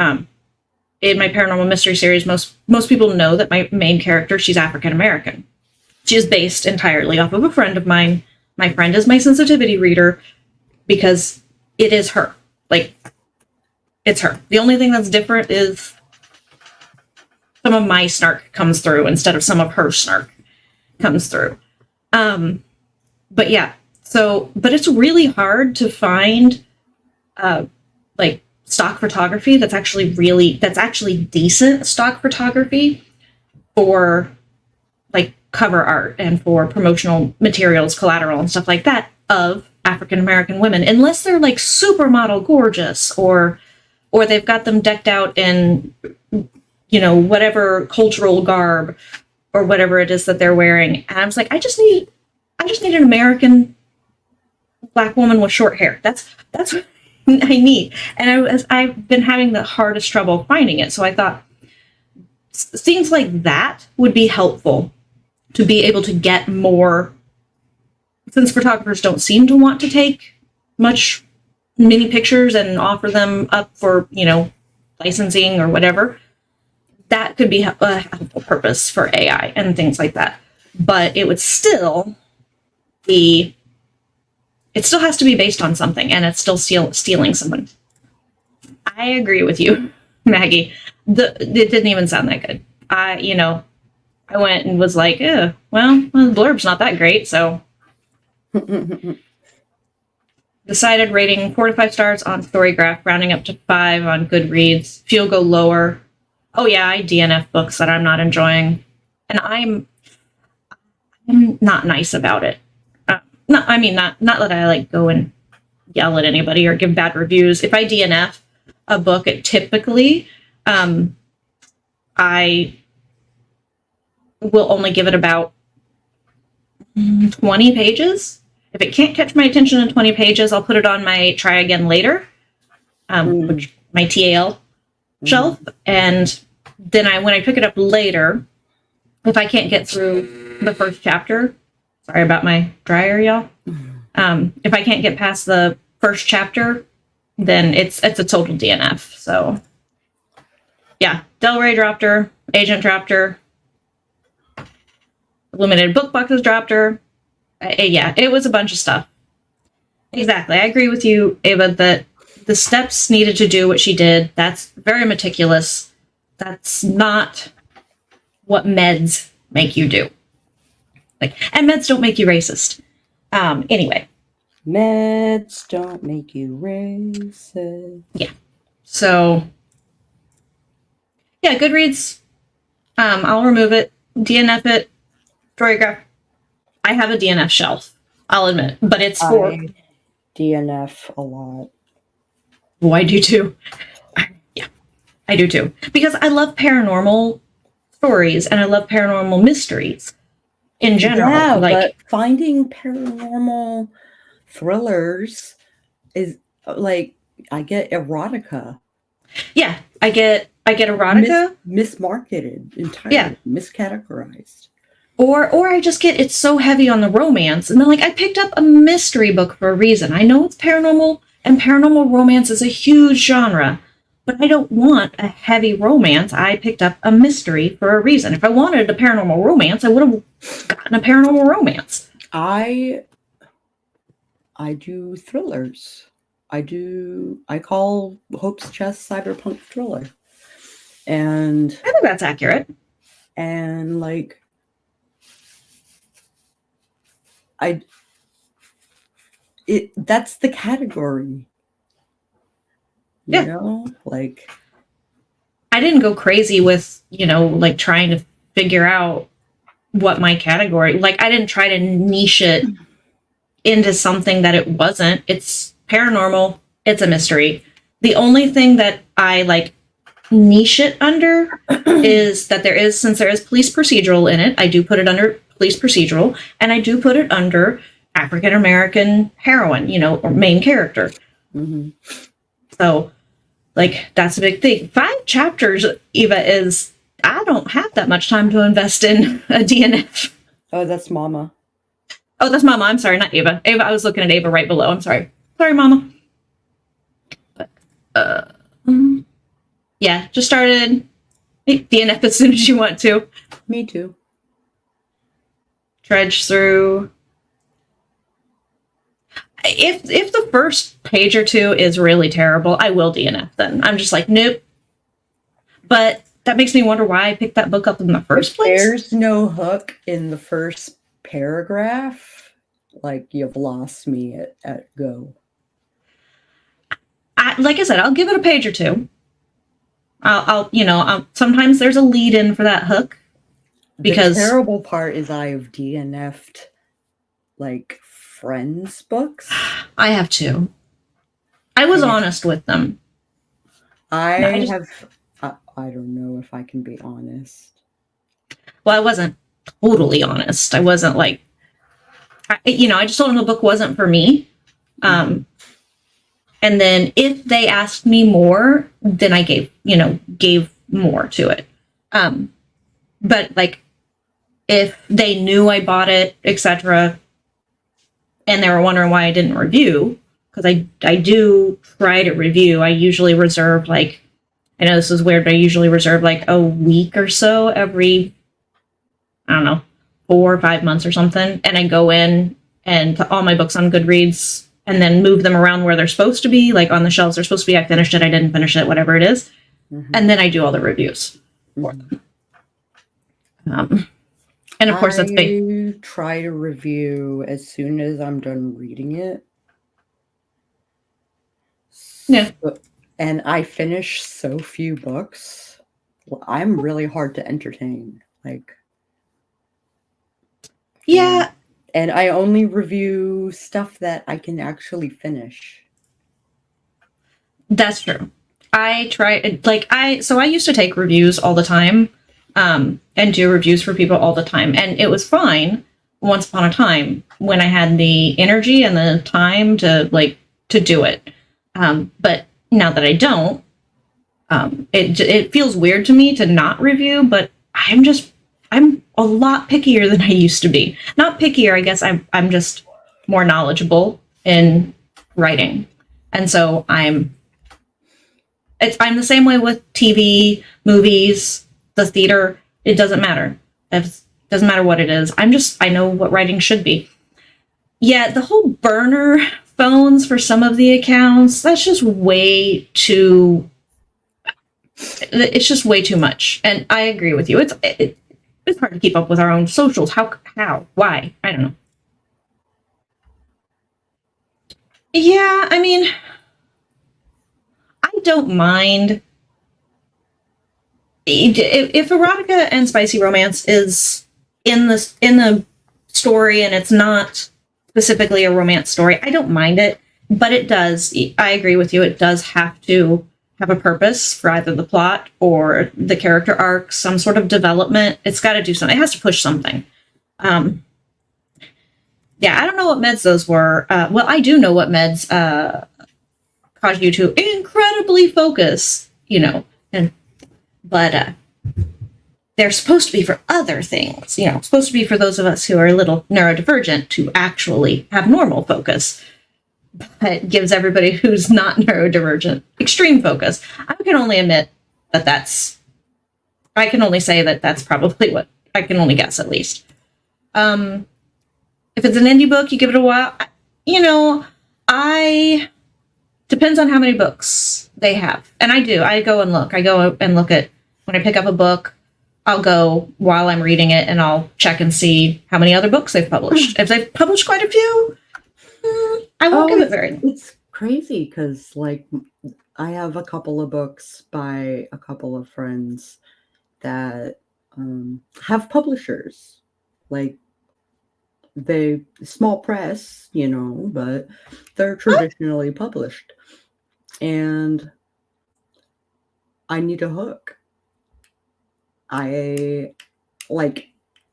in my paranormal mystery series, most people know that my main character, she's African American. She is based entirely off of a friend of mine. My friend is my sensitivity reader because it is her. Like, it's her. The only thing that's different is some of my snark comes through instead of some of her snark comes through. But yeah, but it's really hard to find like stock photography that's actually decent stock photography for like cover art and for promotional materials, collateral and stuff like that of African American women, unless they're like supermodel gorgeous or they've got them decked out in whatever cultural garb or whatever it is that they're wearing. And I was like, I just need an American Black woman with short hair. That's what I need. And I've been having the hardest trouble finding it. So I thought things like that would be helpful to be able to get more, since photographers don't seem to want to take much mini pictures and offer them up for, licensing or whatever. That could be a helpful purpose for AI and things like that. But it would still be, it still has to be based on something, and it's still stealing someone. I agree with you, Maggie. It didn't even sound that good. I went and was like, well, the blurb's not that great, so. Decided rating 4 to 5 stars on Storygraph, rounding up to 5 on Goodreads. Few go lower. Oh yeah, I DNF books that I'm not enjoying, and I'm not nice about it. Not that I like go and yell at anybody or give bad reviews. If I DNF a book, it typically I will only give it about 20 pages. If it can't catch my attention in 20 pages, I'll put it on my try again later, which my TAL shelf. And then when I pick it up later, if I can't get through the first chapter, sorry about my dryer, y'all. If I can't get past the first chapter, then it's a total DNF. So yeah, Del Rey dropped her, Agent dropped her, Limited Book Boxes dropped her. Yeah, it was a bunch of stuff. Exactly. I agree with you, Ava, that the steps needed to do what she did. That's very meticulous. That's not what meds make you do. And meds don't make you racist. Anyway. Meds don't make you racist. Yeah. So, yeah, Goodreads. I'll remove it, DNF it. Storygraph. I have a DNF shelf, I'll admit, but it's for... I DNF a lot. Oh, I do too. Yeah, I do too. Because I love paranormal stories and I love paranormal mysteries in general. Yeah, like, but finding paranormal thrillers is like, I get erotica. yeah, I get erotica. Mismarketed entirely. Yeah. Miscategorized. Or I just get, it's so heavy on the romance. And then, like, I picked up a mystery book for a reason. I know it's paranormal, and paranormal romance is a huge genre, but I don't want a heavy romance. I picked up a mystery for a reason. If I wanted a paranormal romance, I would have gotten a paranormal romance. I do thrillers. I call Hope's Chest cyberpunk thriller. And I think that's accurate. And like, that's the category. You know, like, I didn't go crazy with, like trying to figure out what my category, like I didn't try to niche it into something that it wasn't. It's paranormal. It's a mystery. The only thing that I like niche it under is that since there is police procedural in it, I do put it under police procedural, and I do put it under African American heroine, or main character. Mm-hmm. So, like, that's a big thing. 5 chapters, Eva, I don't have that much time to invest in a DNF. Oh, that's Mama. Oh, that's Mama. I'm sorry, not Ava. Ava, I was looking at Ava right below. I'm sorry. Sorry, Mama. But, yeah, just started DNF as soon as you want to. Me too. Dredge through. If the first page or two is really terrible, I will DNF then. I'm just like, nope. But that makes me wonder why I picked that book up in the first place. There's no hook in the first paragraph. Like, you've lost me at go. Like I said, I'll give it a page or two. I'll sometimes there's a lead in for that hook. Because the terrible part is I've DNF'd like friends' books. I have too. I was honest with them. I don't know if I can be honest. Well, I wasn't totally honest. I wasn't like, I just told them the book wasn't for me. And then if they asked me more, then I gave more to it. But like, if they knew I bought it, etc., and they were wondering why I didn't review, because I do try to review. I usually reserve I know this is weird, but I usually reserve like a week or so every, I don't know, 4 or 5 months or something. And I go in and put all my books on Goodreads and then move them around where they're supposed to be, like on the shelves they're supposed to be. I finished it, I didn't finish it, whatever it is. Mm-hmm. And then I do all the reviews for them. And of course, I try to review as soon as I'm done reading it. Yeah. And I finish so few books. Well, I'm really hard to entertain. Like, yeah. And I only review stuff that I can actually finish. That's true. I try, so I used to take reviews all the time. And do reviews for people all the time. And it was fine once upon a time when I had the energy and the time to do it. But now that I don't, it feels weird to me to not review, but I'm a lot pickier than I used to be. Not pickier, I guess I'm just more knowledgeable in writing. And so I'm the same way with TV, movies, the theater. It doesn't matter. It doesn't matter what it is. I know what writing should be. Yeah, the whole burner phones for some of the accounts, that's just way too, it's just way too much. And I agree with you. It's hard to keep up with our own socials. How, why? I don't know. Yeah, I mean, I don't mind. If erotica and spicy romance is in the story and it's not specifically a romance story, I don't mind it, but it does, I agree with you, it does have to have a purpose for either the plot or the character arc, some sort of development. It's got to do something. It has to push something. Yeah, I don't know what meds those were. Well, I do know what meds cause you to incredibly focus, but they're supposed to be for other things, supposed to be for those of us who are a little neurodivergent to actually have normal focus. But gives everybody who's not neurodivergent extreme focus. I can only admit I can only say that that's probably what I can only guess, at least. If it's an indie book, you give it a while. Depends on how many books they have. And I do. I go and look at, when I pick up a book, I'll go while I'm reading it and I'll check and see how many other books they've published. If they've published quite a few, I won't give it very long. It's crazy because, I have a couple of books by a couple of friends that have publishers. They small press, but they're traditionally published. And I need a hook. I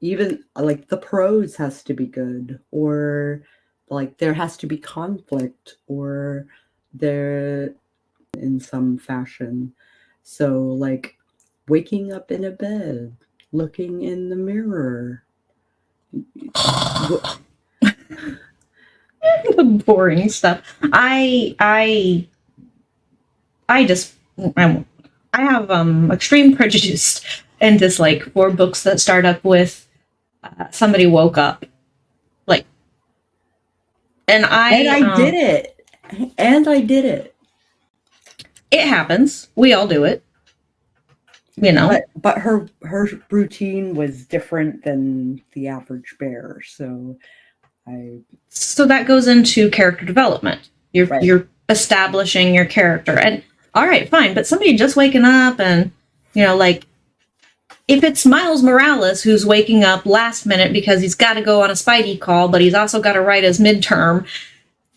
even the prose has to be good, or there has to be conflict, or there in some fashion. So waking up in a bed, looking in the mirror. The boring stuff. I have extreme prejudice and dislike for books that start up with somebody woke up, and I did it. And I did it. It happens. We all do it. But her routine was different than the average bear. So that goes into character development. You're Right. you're establishing your character. And all right, fine, but somebody just waking up and if it's Miles Morales who's waking up last minute because he's got to go on a Spidey call, but he's also got to write his midterm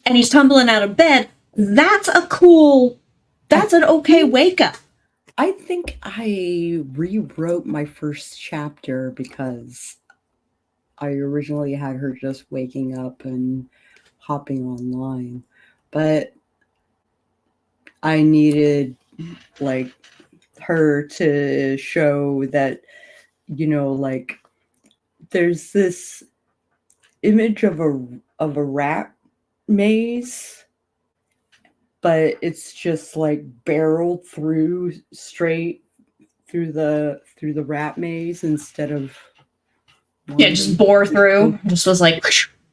and he's tumbling out of bed, that's an okay wake up. I think I rewrote my first chapter because I originally had her just waking up and hopping online. But I needed her to show that, there's this image of a rat maze, but it's just barreled through straight through the rat maze instead of Just bore through. Just was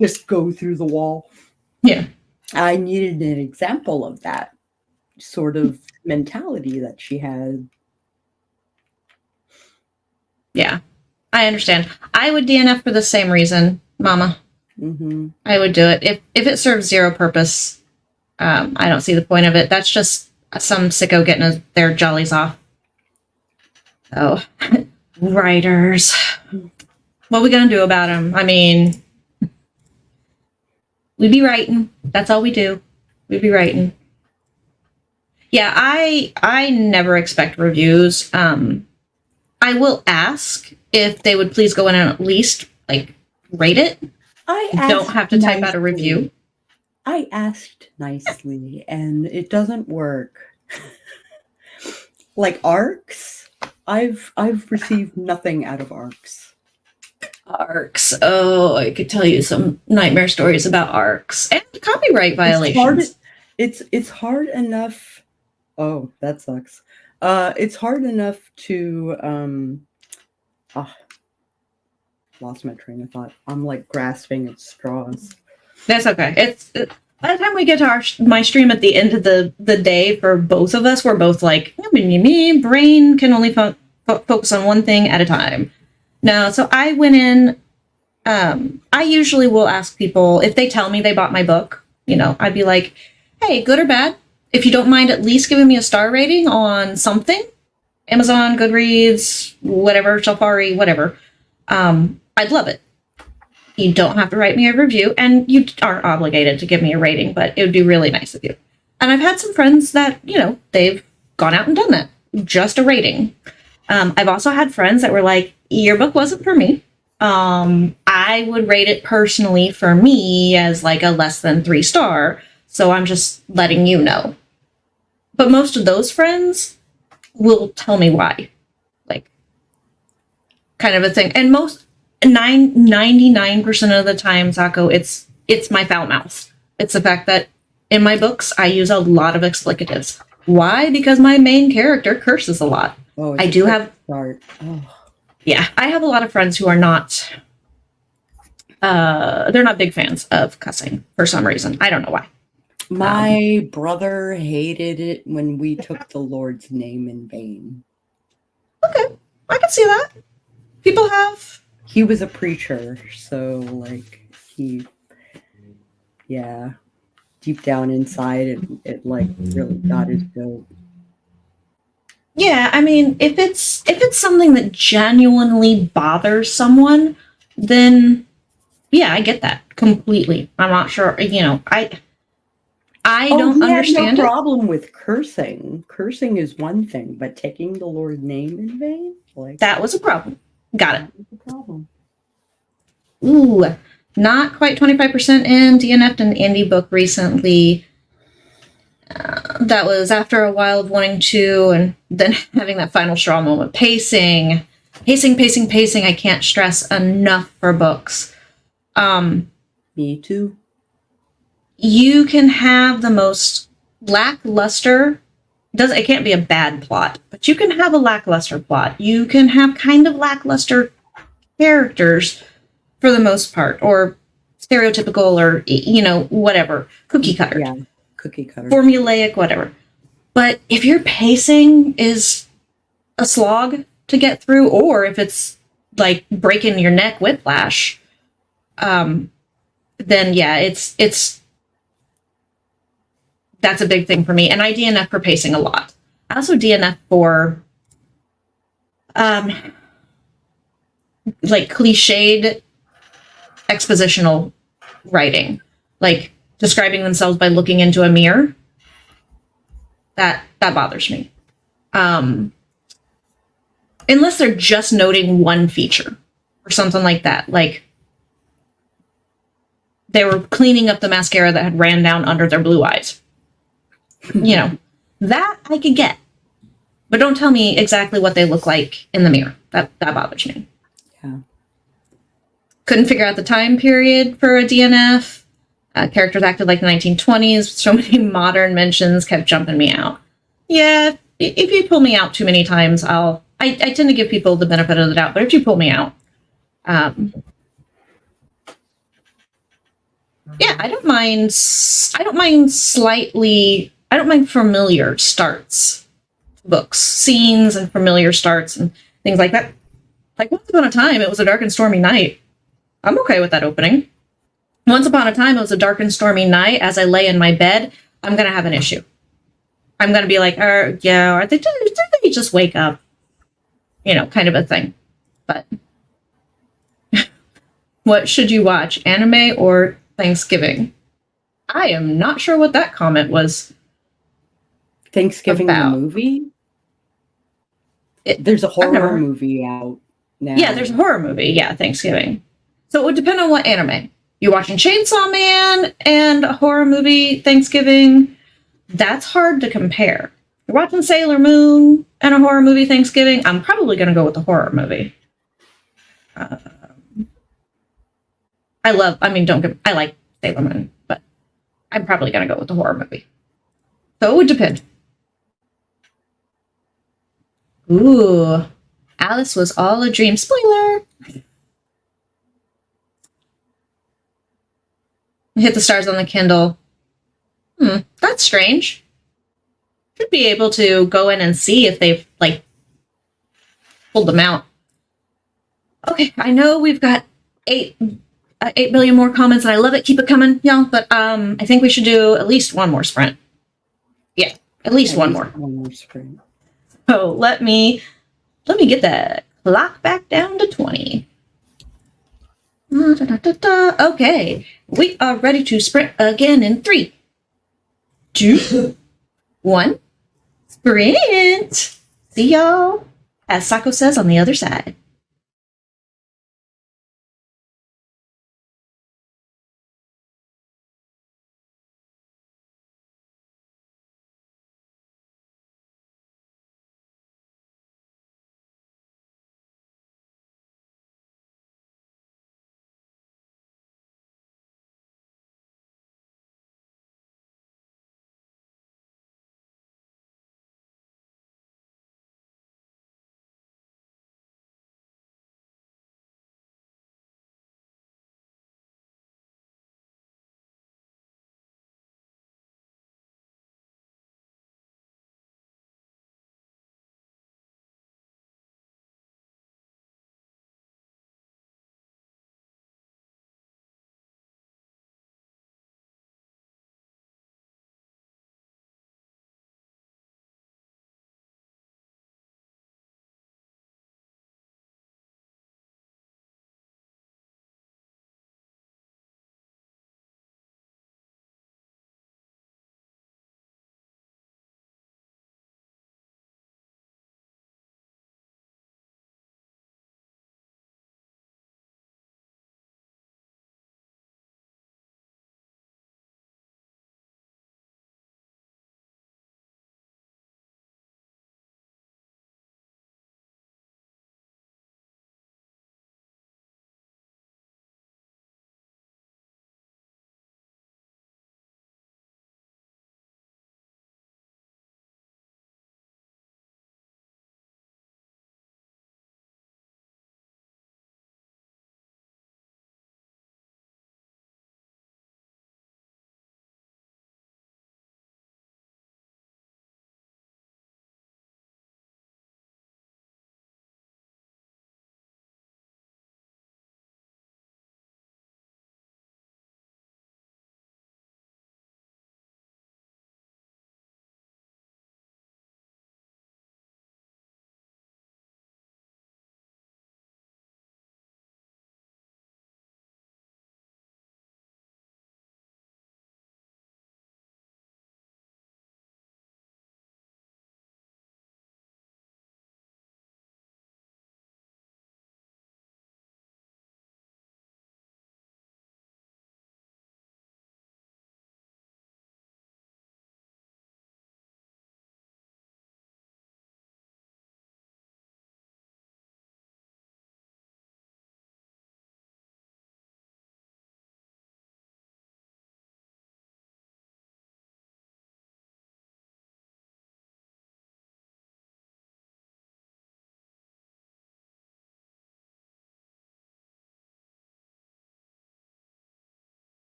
just go through the wall. Yeah. I needed an example of that sort of mentality that she had. Yeah, I understand. I would DNF for the same reason, Mama. Mm-hmm. I would do it. If it serves zero purpose, I don't see the point of it. That's just some sicko getting their jollies off. Oh, writers. What are we going to do about them? I mean, we be writing. That's all we do. We be writing. Yeah, I never expect reviews. I will ask if they would please go in and at least rate it. You don't have to type out a review. I asked nicely, and it doesn't work. Arcs, I've received nothing out of arcs. Arcs. Oh, I could tell you some nightmare stories about arcs and copyright violations. It's hard enough. Oh, that sucks. It's hard enough to lost my train of thought. I'm grasping at straws. That's okay. By the time we get to my stream at the end of the day for both of us, we're both brain can only focus on one thing at a time. No, so I went in. I usually will ask people if they tell me they bought my book. I'd be like, hey, good or bad? If you don't mind at least giving me a star rating on something, Amazon, Goodreads, whatever, Safari, whatever. I'd love it. You don't have to write me a review, and you aren't obligated to give me a rating, but it would be really nice of you. And I've had some friends that, they've gone out and done that. Just a rating. I've also had friends that were like, your book wasn't for me. I would rate it personally for me as like a less than 3-star. So I'm just letting you know. But most of those friends will tell me why. Like, kind of a thing. And 99% of the time, Sako, it's my foul mouth. It's the fact that in my books, I use a lot of explicatives. Why? Because my main character curses a lot. Oh, I do have... Start. Oh. Yeah, I have a lot of friends who are not... they're not big fans of cussing for some reason. I don't know why. My brother hated it when we took the Lord's name in vain. Okay, I can see that. People have... He was a preacher, so, deep down inside, it really got his goat. Yeah, I mean, if it's something that genuinely bothers someone, then yeah, I get that completely. I'm not sure, I don't understand no problem with cursing. Cursing is one thing, but taking the Lord's name in vain, that was a problem. Got it. That's a problem. Ooh, not quite 25% in. DNF'd an indie book recently. That was after a while of wanting to, and then having that final straw moment. Pacing. I can't stress enough for books. Me too. You can have the most lackluster. It can't be a bad plot, but you can have a lackluster plot. You can have kind of lackluster characters for the most part, or stereotypical, or whatever, cookie cutter. Yeah, cookie cutter. Formulaic, whatever. But if your pacing is a slog to get through, or if it's like breaking your neck whiplash, then yeah, it's that's a big thing for me. And I DNF for pacing a lot. I also DNF for like cliched expositional writing, like describing themselves by looking into a mirror. That bothers me. Unless they're just noting one feature or something like that. Like they were cleaning up the mascara that had ran down under their blue eyes. That I could get. But don't tell me exactly what they look like in the mirror. That bothers me. Yeah. Couldn't figure out the time period for a DNF. Characters acted like the 1920s. So many modern mentions kept jumping me out. Yeah, if you pull me out too many times, I tend to give people the benefit of the doubt. But if you pull me out, yeah, I don't mind familiar starts, books, scenes, and familiar starts and things like that. Like Once Upon a Time, it was a dark and stormy night. I'm okay with that opening. Once Upon a Time, it was a dark and stormy night. As I lay in my bed, I'm gonna have an issue. I'm gonna be like, did they just wake up? Kind of a thing. But what should you watch, anime or Thanksgiving? I am not sure what that comment was. Thanksgiving about. The movie? There's a horror movie out now. Yeah, there's a horror movie. Yeah, Thanksgiving. So it would depend on what anime. You're watching Chainsaw Man and a horror movie Thanksgiving. That's hard to compare. You're watching Sailor Moon and a horror movie Thanksgiving. I'm probably going to go with the horror movie. I like Sailor Moon, but I'm probably going to go with the horror movie. So it would depend. Ooh, Alice Was All a Dream. Spoiler! Hit the stars on the Kindle. That's strange. Should be able to go in and see if they've, pulled them out. Okay, I know we've got 8 billion more comments, and I love it. Keep it coming, y'all. But I think we should do at least one more sprint. Yeah, at least one more. One more sprint. So let me get that clock back down to 20. Okay, we are ready to sprint again in 3, 2, 1. Sprint! See y'all, as Sako says, on the other side.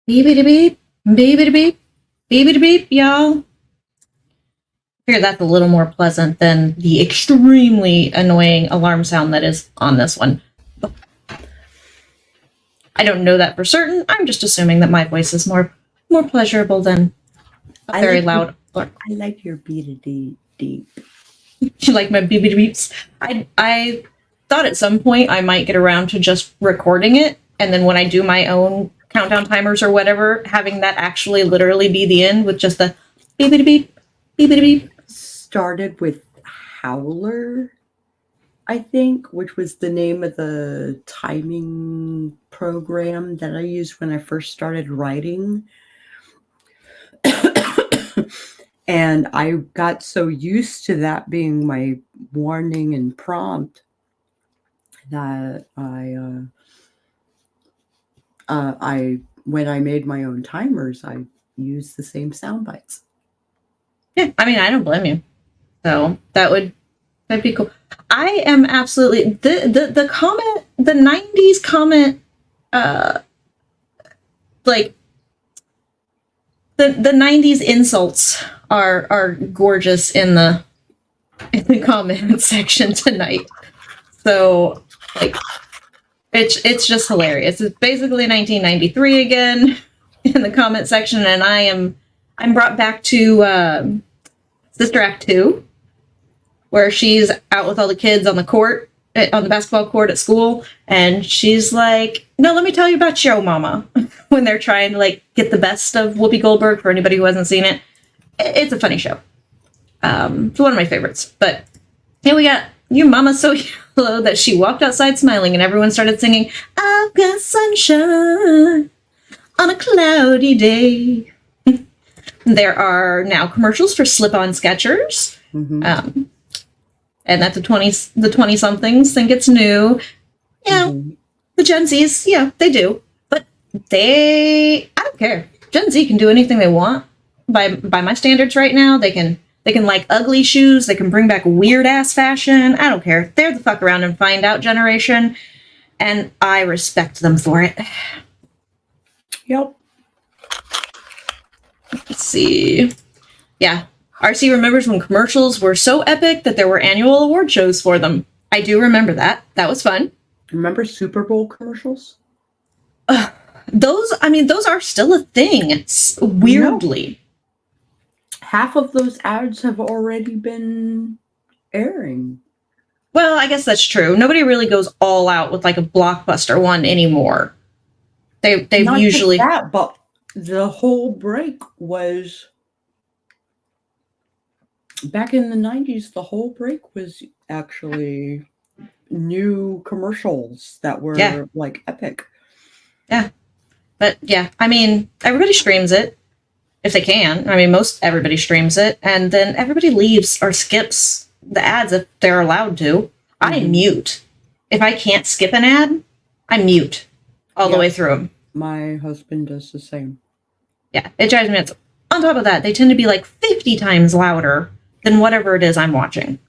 Beep, beep, beep, beep, beep, beep, y'all. I figure that's a little more pleasant than the extremely annoying alarm sound that is on this one. I don't know that for certain. I'm just assuming that my voice is more pleasurable than a very loud alarm. I like your beep. You like my beep beeps? I thought at some point I might get around to just recording it, and then when I do my own countdown timers or whatever, having that actually literally be the end with just the beep beep beep beep. Started with Howler, I think, which was the name of the timing program that I used when I first started writing. And I got so used to that being my warning and prompt that I when I made my own timers, I used the same sound bites. Yeah, I mean, I don't blame you. So that'd be cool. I am absolutely the comment, the 90s comment, like the 90s insults are gorgeous in the comment section tonight. So like it's just hilarious. It's basically 1993 again in the comment section, and I'm brought back to Sister Act 2, where she's out with all the kids on the court, on the basketball court at school, and she's like, no, let me tell you about Yo Mama, when they're trying to like get the best of Whoopi Goldberg. For anybody who hasn't seen it, it's a funny show. It's one of my favorites. But here we got Your Mama's So Yellow that she walked outside smiling, and everyone started singing, I've got sunshine on a cloudy day. There are now commercials for slip-on Skechers. Mm-hmm. And that the 20-somethings think it's new. Yeah, the Gen Zs, yeah, they do. But I don't care. Gen Z can do anything they want. By my standards right now, they can like ugly shoes, they can bring back weird-ass fashion. I don't care. They're the fuck around and find out generation. And I respect them for it. Yep. Let's see. Yeah. RC remembers when commercials were so epic that there were annual award shows for them. I do remember that. That was fun. Remember Super Bowl commercials? Those are still a thing. Weirdly. No. Half of those ads have already been airing. Well, I guess that's true. Nobody really goes all out with like a blockbuster one anymore. They've Not usually just that, but the whole break was back in the 90s. The whole break was actually new commercials that were like epic. Yeah. But yeah, I mean, everybody streams it if they can. I mean, most everybody streams it, and then everybody leaves or skips the ads if they're allowed to. Mm-hmm. I mute. If I can't skip an ad, I mute all the way through them. My husband does the same. Yeah, it drives me nuts. On top of that, they tend to be like 50 times louder than whatever it is I'm watching.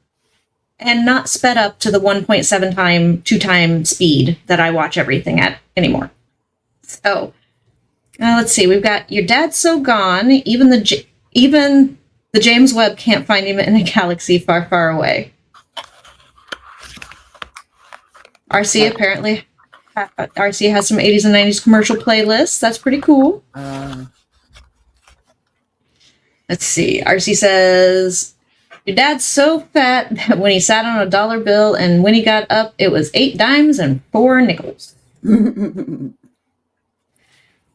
And not sped up to the 1.7 time, 2 time speed that I watch everything at anymore. So, let's see. We've got Your Dad's So Gone. Even the James Webb can't find him in a galaxy far, far away. RC apparently... RC has some 80s and 90s commercial playlists. That's pretty cool. Let's see. RC says, your dad's so fat that when he sat on a dollar bill and when he got up, it was 8 dimes and 4 nickels.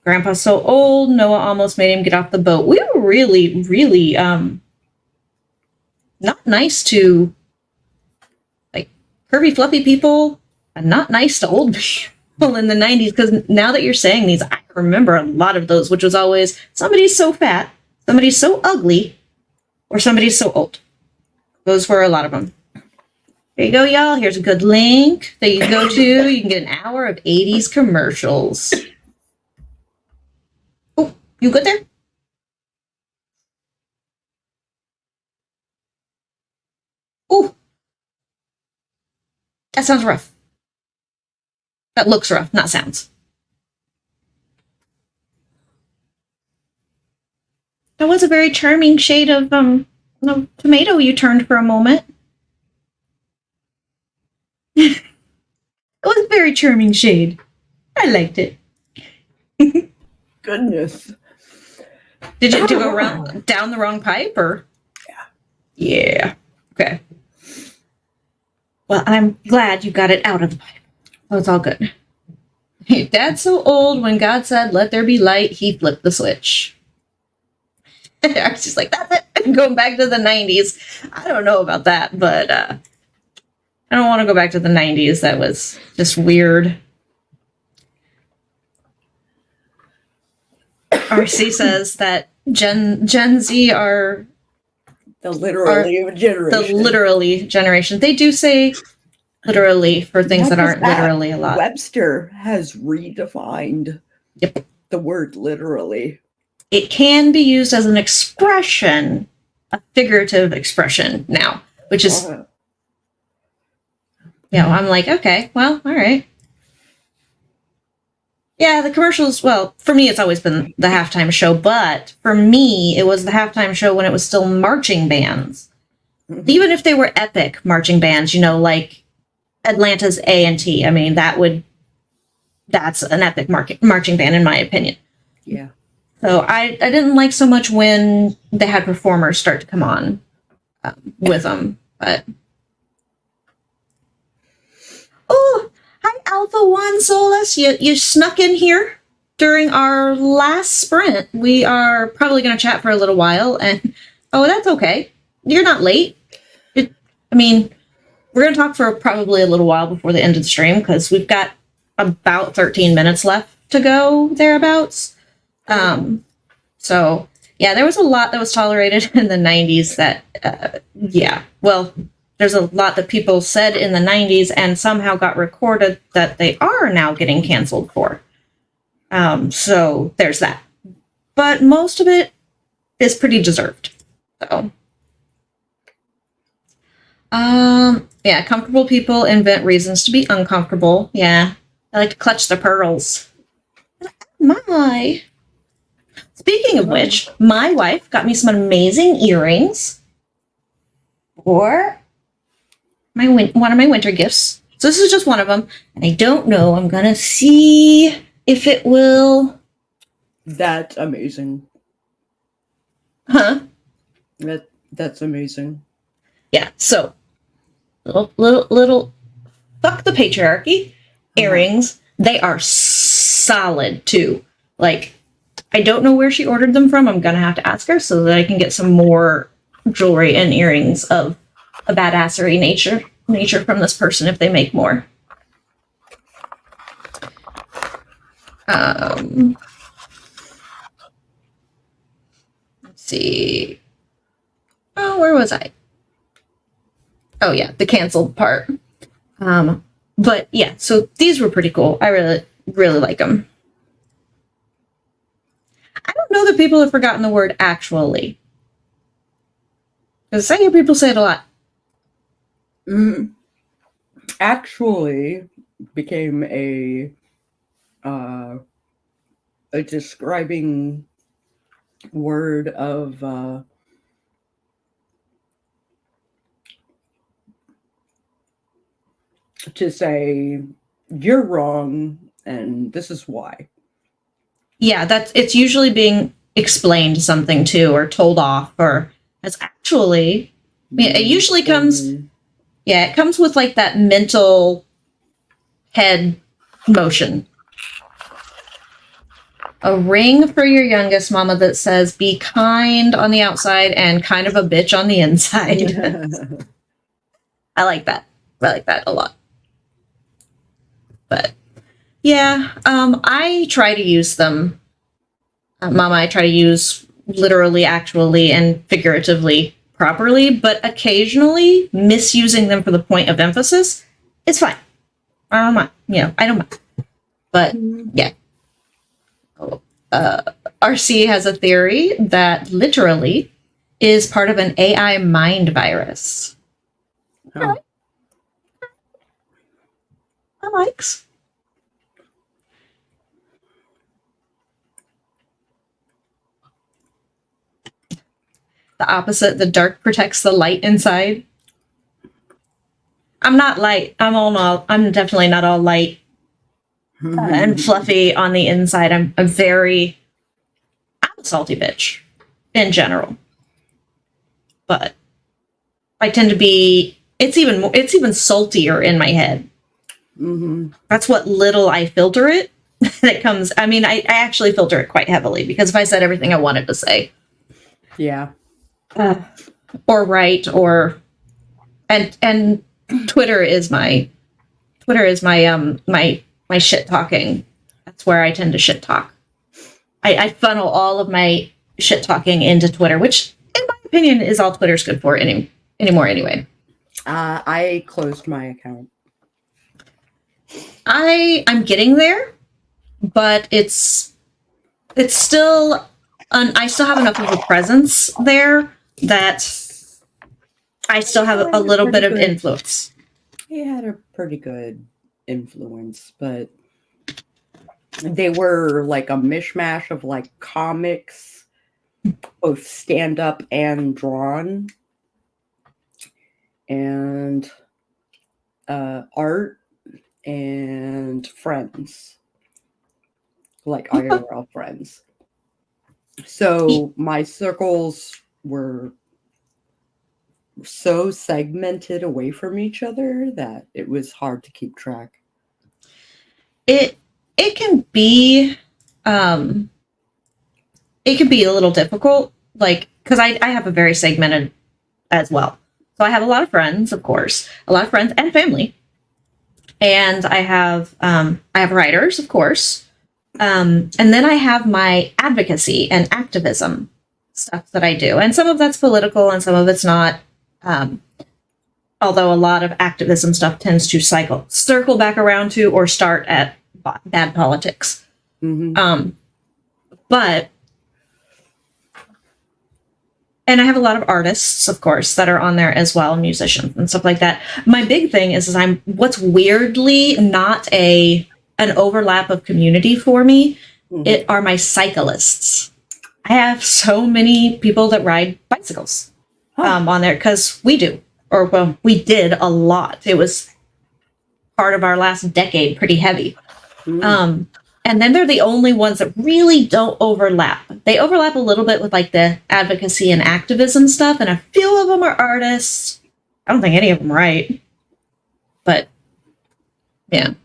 Grandpa's so old, Noah almost made him get off the boat. We were really, really not nice to like curvy, fluffy people and not nice to old people in the 90s, because now that you're saying these, I remember a lot of those, which was always somebody's so fat, somebody's so ugly, or somebody's so old. Those were a lot of them. There you go, y'all. Here's a good link that you can go to. You can get an hour of 80s commercials. Oh, you good there? Oh, that sounds rough. That looks rough, not sounds. That was a very charming shade of tomato you turned for a moment. It was a very charming shade. I liked it. Goodness. Did you go down the wrong pipe, or? Yeah. Okay. Well, I'm glad you got it out of the pipe. So it's all good. Hey, Dad's so old, when God said, "Let there be light," he flipped the switch. I was just like, that's it. Going back to the 90s. I don't know about that, but I don't want to go back to the 90s. That was just weird. RC says that Gen Z are the literally generation. The literally generation. They do say literally for things that aren't literally a lot. Webster has redefined the word literally. It can be used as an expression, a figurative expression now, which is, I'm like, okay, well, all right. Yeah, the commercials, well, for me, it's always been the halftime show, but for me, it was the halftime show when it was still marching bands. Mm-hmm. Even if they were epic marching bands, like Atlanta's A&T, I mean, that's an epic marching band, in my opinion. Yeah. So I didn't like so much when they had performers start to come on with them, but... Oh, hi, Alpha One Solus. You snuck in here during our last sprint. We are probably going to chat for a little while, and that's okay. You're not late. We're going to talk for probably a little while before the end of the stream, because we've got about 13 minutes left to go, thereabouts. So, yeah, there was a lot that was tolerated in the 90s that, there's a lot that people said in the 90s and somehow got recorded that they are now getting canceled for. So there's that. But most of it is pretty deserved. So, comfortable people invent reasons to be uncomfortable. Yeah, I like to clutch their pearls. My. Speaking of which, my wife got me some amazing earrings for one of my winter gifts. So this is just one of them, and I don't know. I'm gonna see if it will. That's amazing. Huh? That's amazing. Yeah. So little fuck the patriarchy earrings. They are solid too. Like, I don't know where she ordered them from. I'm gonna have to ask her so that I can get some more jewelry and earrings of a badassery nature from this person if they make more. Let's see. Oh, where was I? Oh yeah, the canceled part. But yeah, so these were pretty cool. I really, really like them. I don't know that people have forgotten the word actually. Because I hear people say it a lot. Actually became a describing word of to say you're wrong and this is why. Yeah, it's usually being explained something to or told off, or as actually. It usually comes. Yeah, it comes with like that mental head motion. A ring for your youngest, Mama, that says "be kind" on the outside and kind of a bitch on the inside. I like that. I like that a lot. But yeah, I try to use them. Mama, I try to use literally, actually, and figuratively properly, but occasionally misusing them for the point of emphasis is fine. I don't mind. I don't mind. But yeah. RC has a theory that literally is part of an AI mind virus. Oh. I likes. the opposite. The dark protects the light inside. I'm not light. I'm definitely not all light and fluffy on the inside. I'm a salty bitch in general, but I tend to be. It's even saltier in my head. Mm-hmm. That's what little I filter it. That comes. I mean, I actually filter it quite heavily because if I said everything I wanted to say, Yeah, or write, or and Twitter is my my shit talking. That's where I tend to shit talk. I funnel all of my shit talking into Twitter, which, in my opinion, is all Twitter's good for anymore. Anyway, I closed my account. I'm getting there, but it's still. I still have enough of a presence there that I still have a little bit of influence. He had a pretty good influence, but they were like a mishmash of like comics, both stand up and drawn, and art and friends, like IRL friends. So my circles were so segmented away from each other that it was hard to keep track. It can be a little difficult, like, because I have a very segmented as well. So I have a lot of friends, of course, a lot of friends and family, and I have writers, of course, and then I have my advocacy and activism stuff that I do, and some of that's political and some of it's not. Although a lot of activism stuff tends to circle back around to or start at bad politics. Mm-hmm. But, and I have a lot of artists, of course, that are on there as well, musicians and stuff like that. My big thing is what's weirdly not an overlap of community for me. Mm-hmm. It are my cyclists. I have so many people that ride bicycles on there because we did a lot. It was part of our last decade, pretty heavy. Mm. And then they're the only ones that really don't overlap. They overlap a little bit with like the advocacy and activism stuff, and a few of them are artists. I don't think any of them write. But yeah.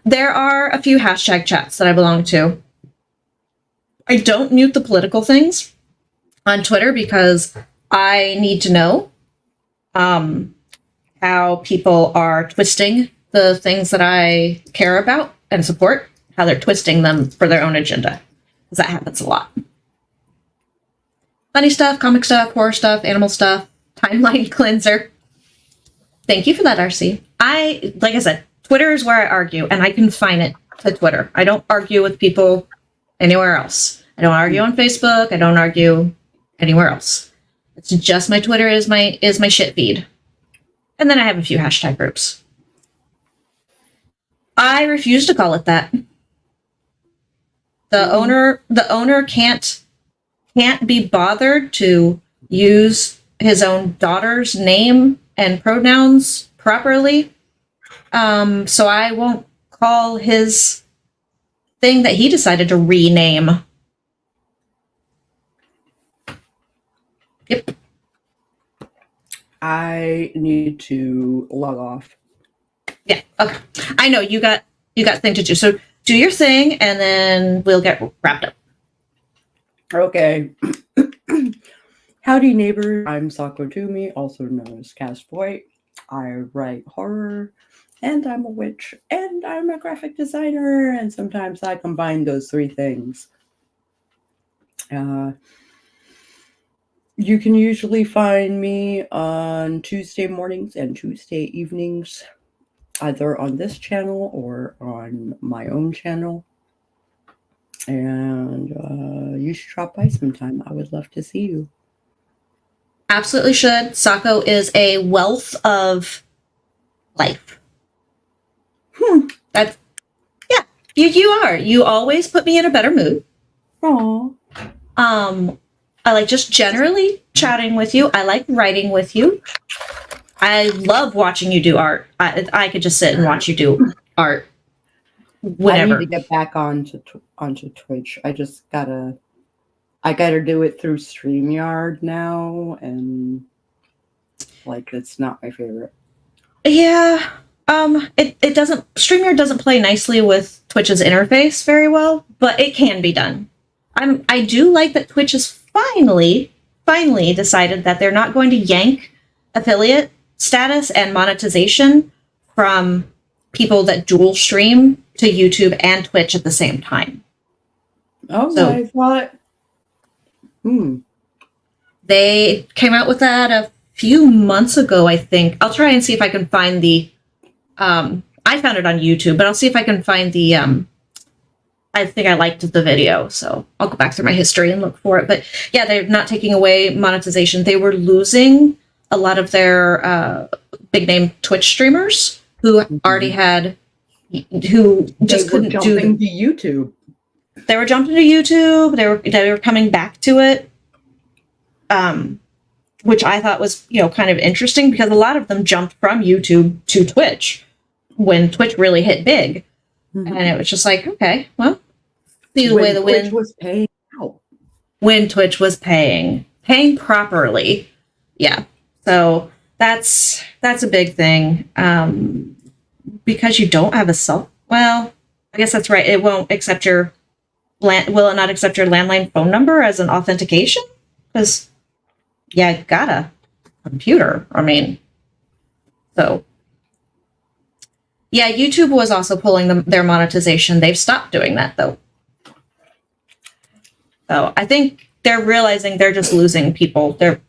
There are a few hashtag chats that I belong to. I don't mute the political things on Twitter because I need to know how people are twisting the things that I care about and support, how they're twisting them for their own agenda. Because that happens a lot. Funny stuff, comic stuff, horror stuff, animal stuff, timeline cleanser. Thank you for that, RC. Like I said, Twitter is where I argue, and I confine it to Twitter. I don't argue with people anywhere else. I don't argue on Facebook. I don't argue anywhere else. It's just my Twitter is my shit feed. And then I have a few hashtag groups. I refuse to call it that. The owner can't be bothered to use his own daughter's name and pronouns properly. So I won't call his thing that he decided to rename. Yep. I need to log off. Yeah. Okay. I know you got thing to do. So do your thing, and then we'll get wrapped up. Okay. Howdy, neighbor. I'm Sako Tumi, also known as Cass Voit. I write horror, and I'm a witch, and I'm a graphic designer, and sometimes I combine those three things. You can usually find me on Tuesday mornings and Tuesday evenings, either on this channel or on my own channel. And you should drop by sometime. I would love to see you. Absolutely should. Sako is a wealth of life. That's, yeah, you are. You always put me in a better mood. Aww. I like just generally chatting with you. I like writing with you. I love watching you do art. I could just sit and watch you do art whenever. I need to get back onto Twitch. I gotta do it through StreamYard now, and like it's not my favorite. Yeah. It doesn't StreamYard doesn't play nicely with Twitch's interface very well, but it can be done. I do like that Twitch has finally decided that they're not going to yank affiliate status and monetization from people that dual stream to YouTube and Twitch at the same time. Oh, So, I thought. They came out with that a few months ago, I think. I'll try and see if I can find the I found it on YouTube, but I'll see if I can find the I think I liked the video, so I'll go back through my history and look for it. But yeah, they're not taking away monetization. They were losing a lot of their big name Twitch streamers who already had, who just couldn't do. To YouTube. They were jumping to YouTube. They were coming back to it, which I thought was kind of interesting because a lot of them jumped from YouTube to Twitch when Twitch really hit big. And it was just like, okay, well, see the way the wind was paying out. When Twitch was paying properly. Yeah. So that's a big thing. Because you don't have well, I guess that's right. It won't accept will it not accept your landline phone number as an authentication? Because you got a computer. I mean, so yeah, YouTube was also pulling their monetization. They've stopped doing that, though. So I think they're realizing they're just losing people. They're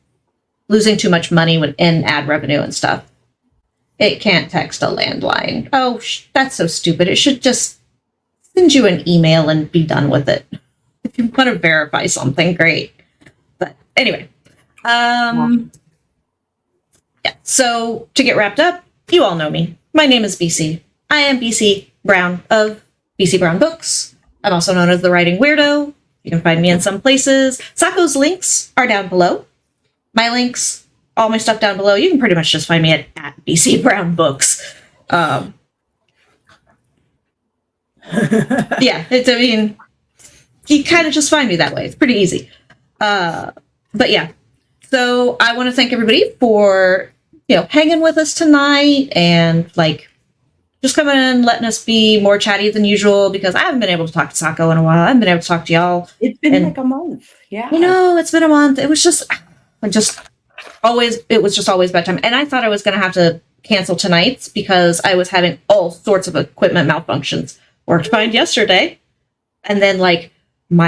losing too much money in ad revenue and stuff. It can't text a landline. Oh, that's so stupid. It should just send you an email and be done with it. If you want to verify something, great. But anyway. Yeah. So to get wrapped up, you all know me. My name is BC. I am BC Brown of BC Brown Books. I'm also known as the Writing Weirdo. You can find me in some places. Sako's links are down below. My links, all my stuff down below. You can pretty much just find me at BC Brown Books. Yeah, you kind of just find me that way. It's pretty easy. But yeah, so I want to thank everybody for hanging with us tonight and just coming in and letting us be more chatty than usual because I haven't been able to talk to Sako in a while. I haven't been able to talk to y'all. It's been like a month. Yeah. It's been a month. It was just always bedtime. And I thought I was going to have to cancel tonight's because I was having all sorts of equipment malfunctions. Worked fine yesterday. And then my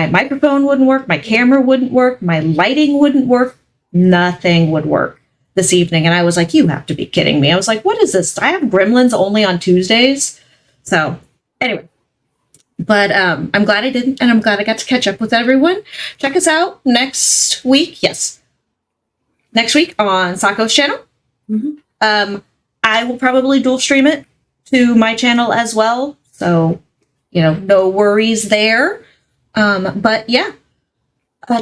microphone wouldn't work. My camera wouldn't work. My lighting wouldn't work. Nothing would work this evening. And I was like, you have to be kidding me. I was like, what is this? I have Gremlins only on Tuesdays. So anyway, but I'm glad I didn't. And I'm glad I got to catch up with everyone. Check us out next week. Yes. Next week on Sako's channel. I will probably dual stream it to my channel as well. So, no worries there. But yeah,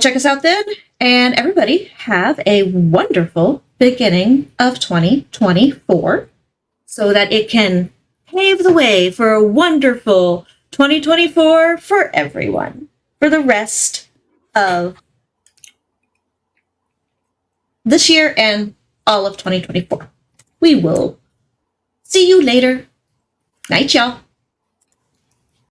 check us out then. And everybody have a wonderful beginning of 2024 so that it can pave the way for a wonderful 2024 for everyone, for the rest of this year and all of 2024. We will see you later. Night, y'all.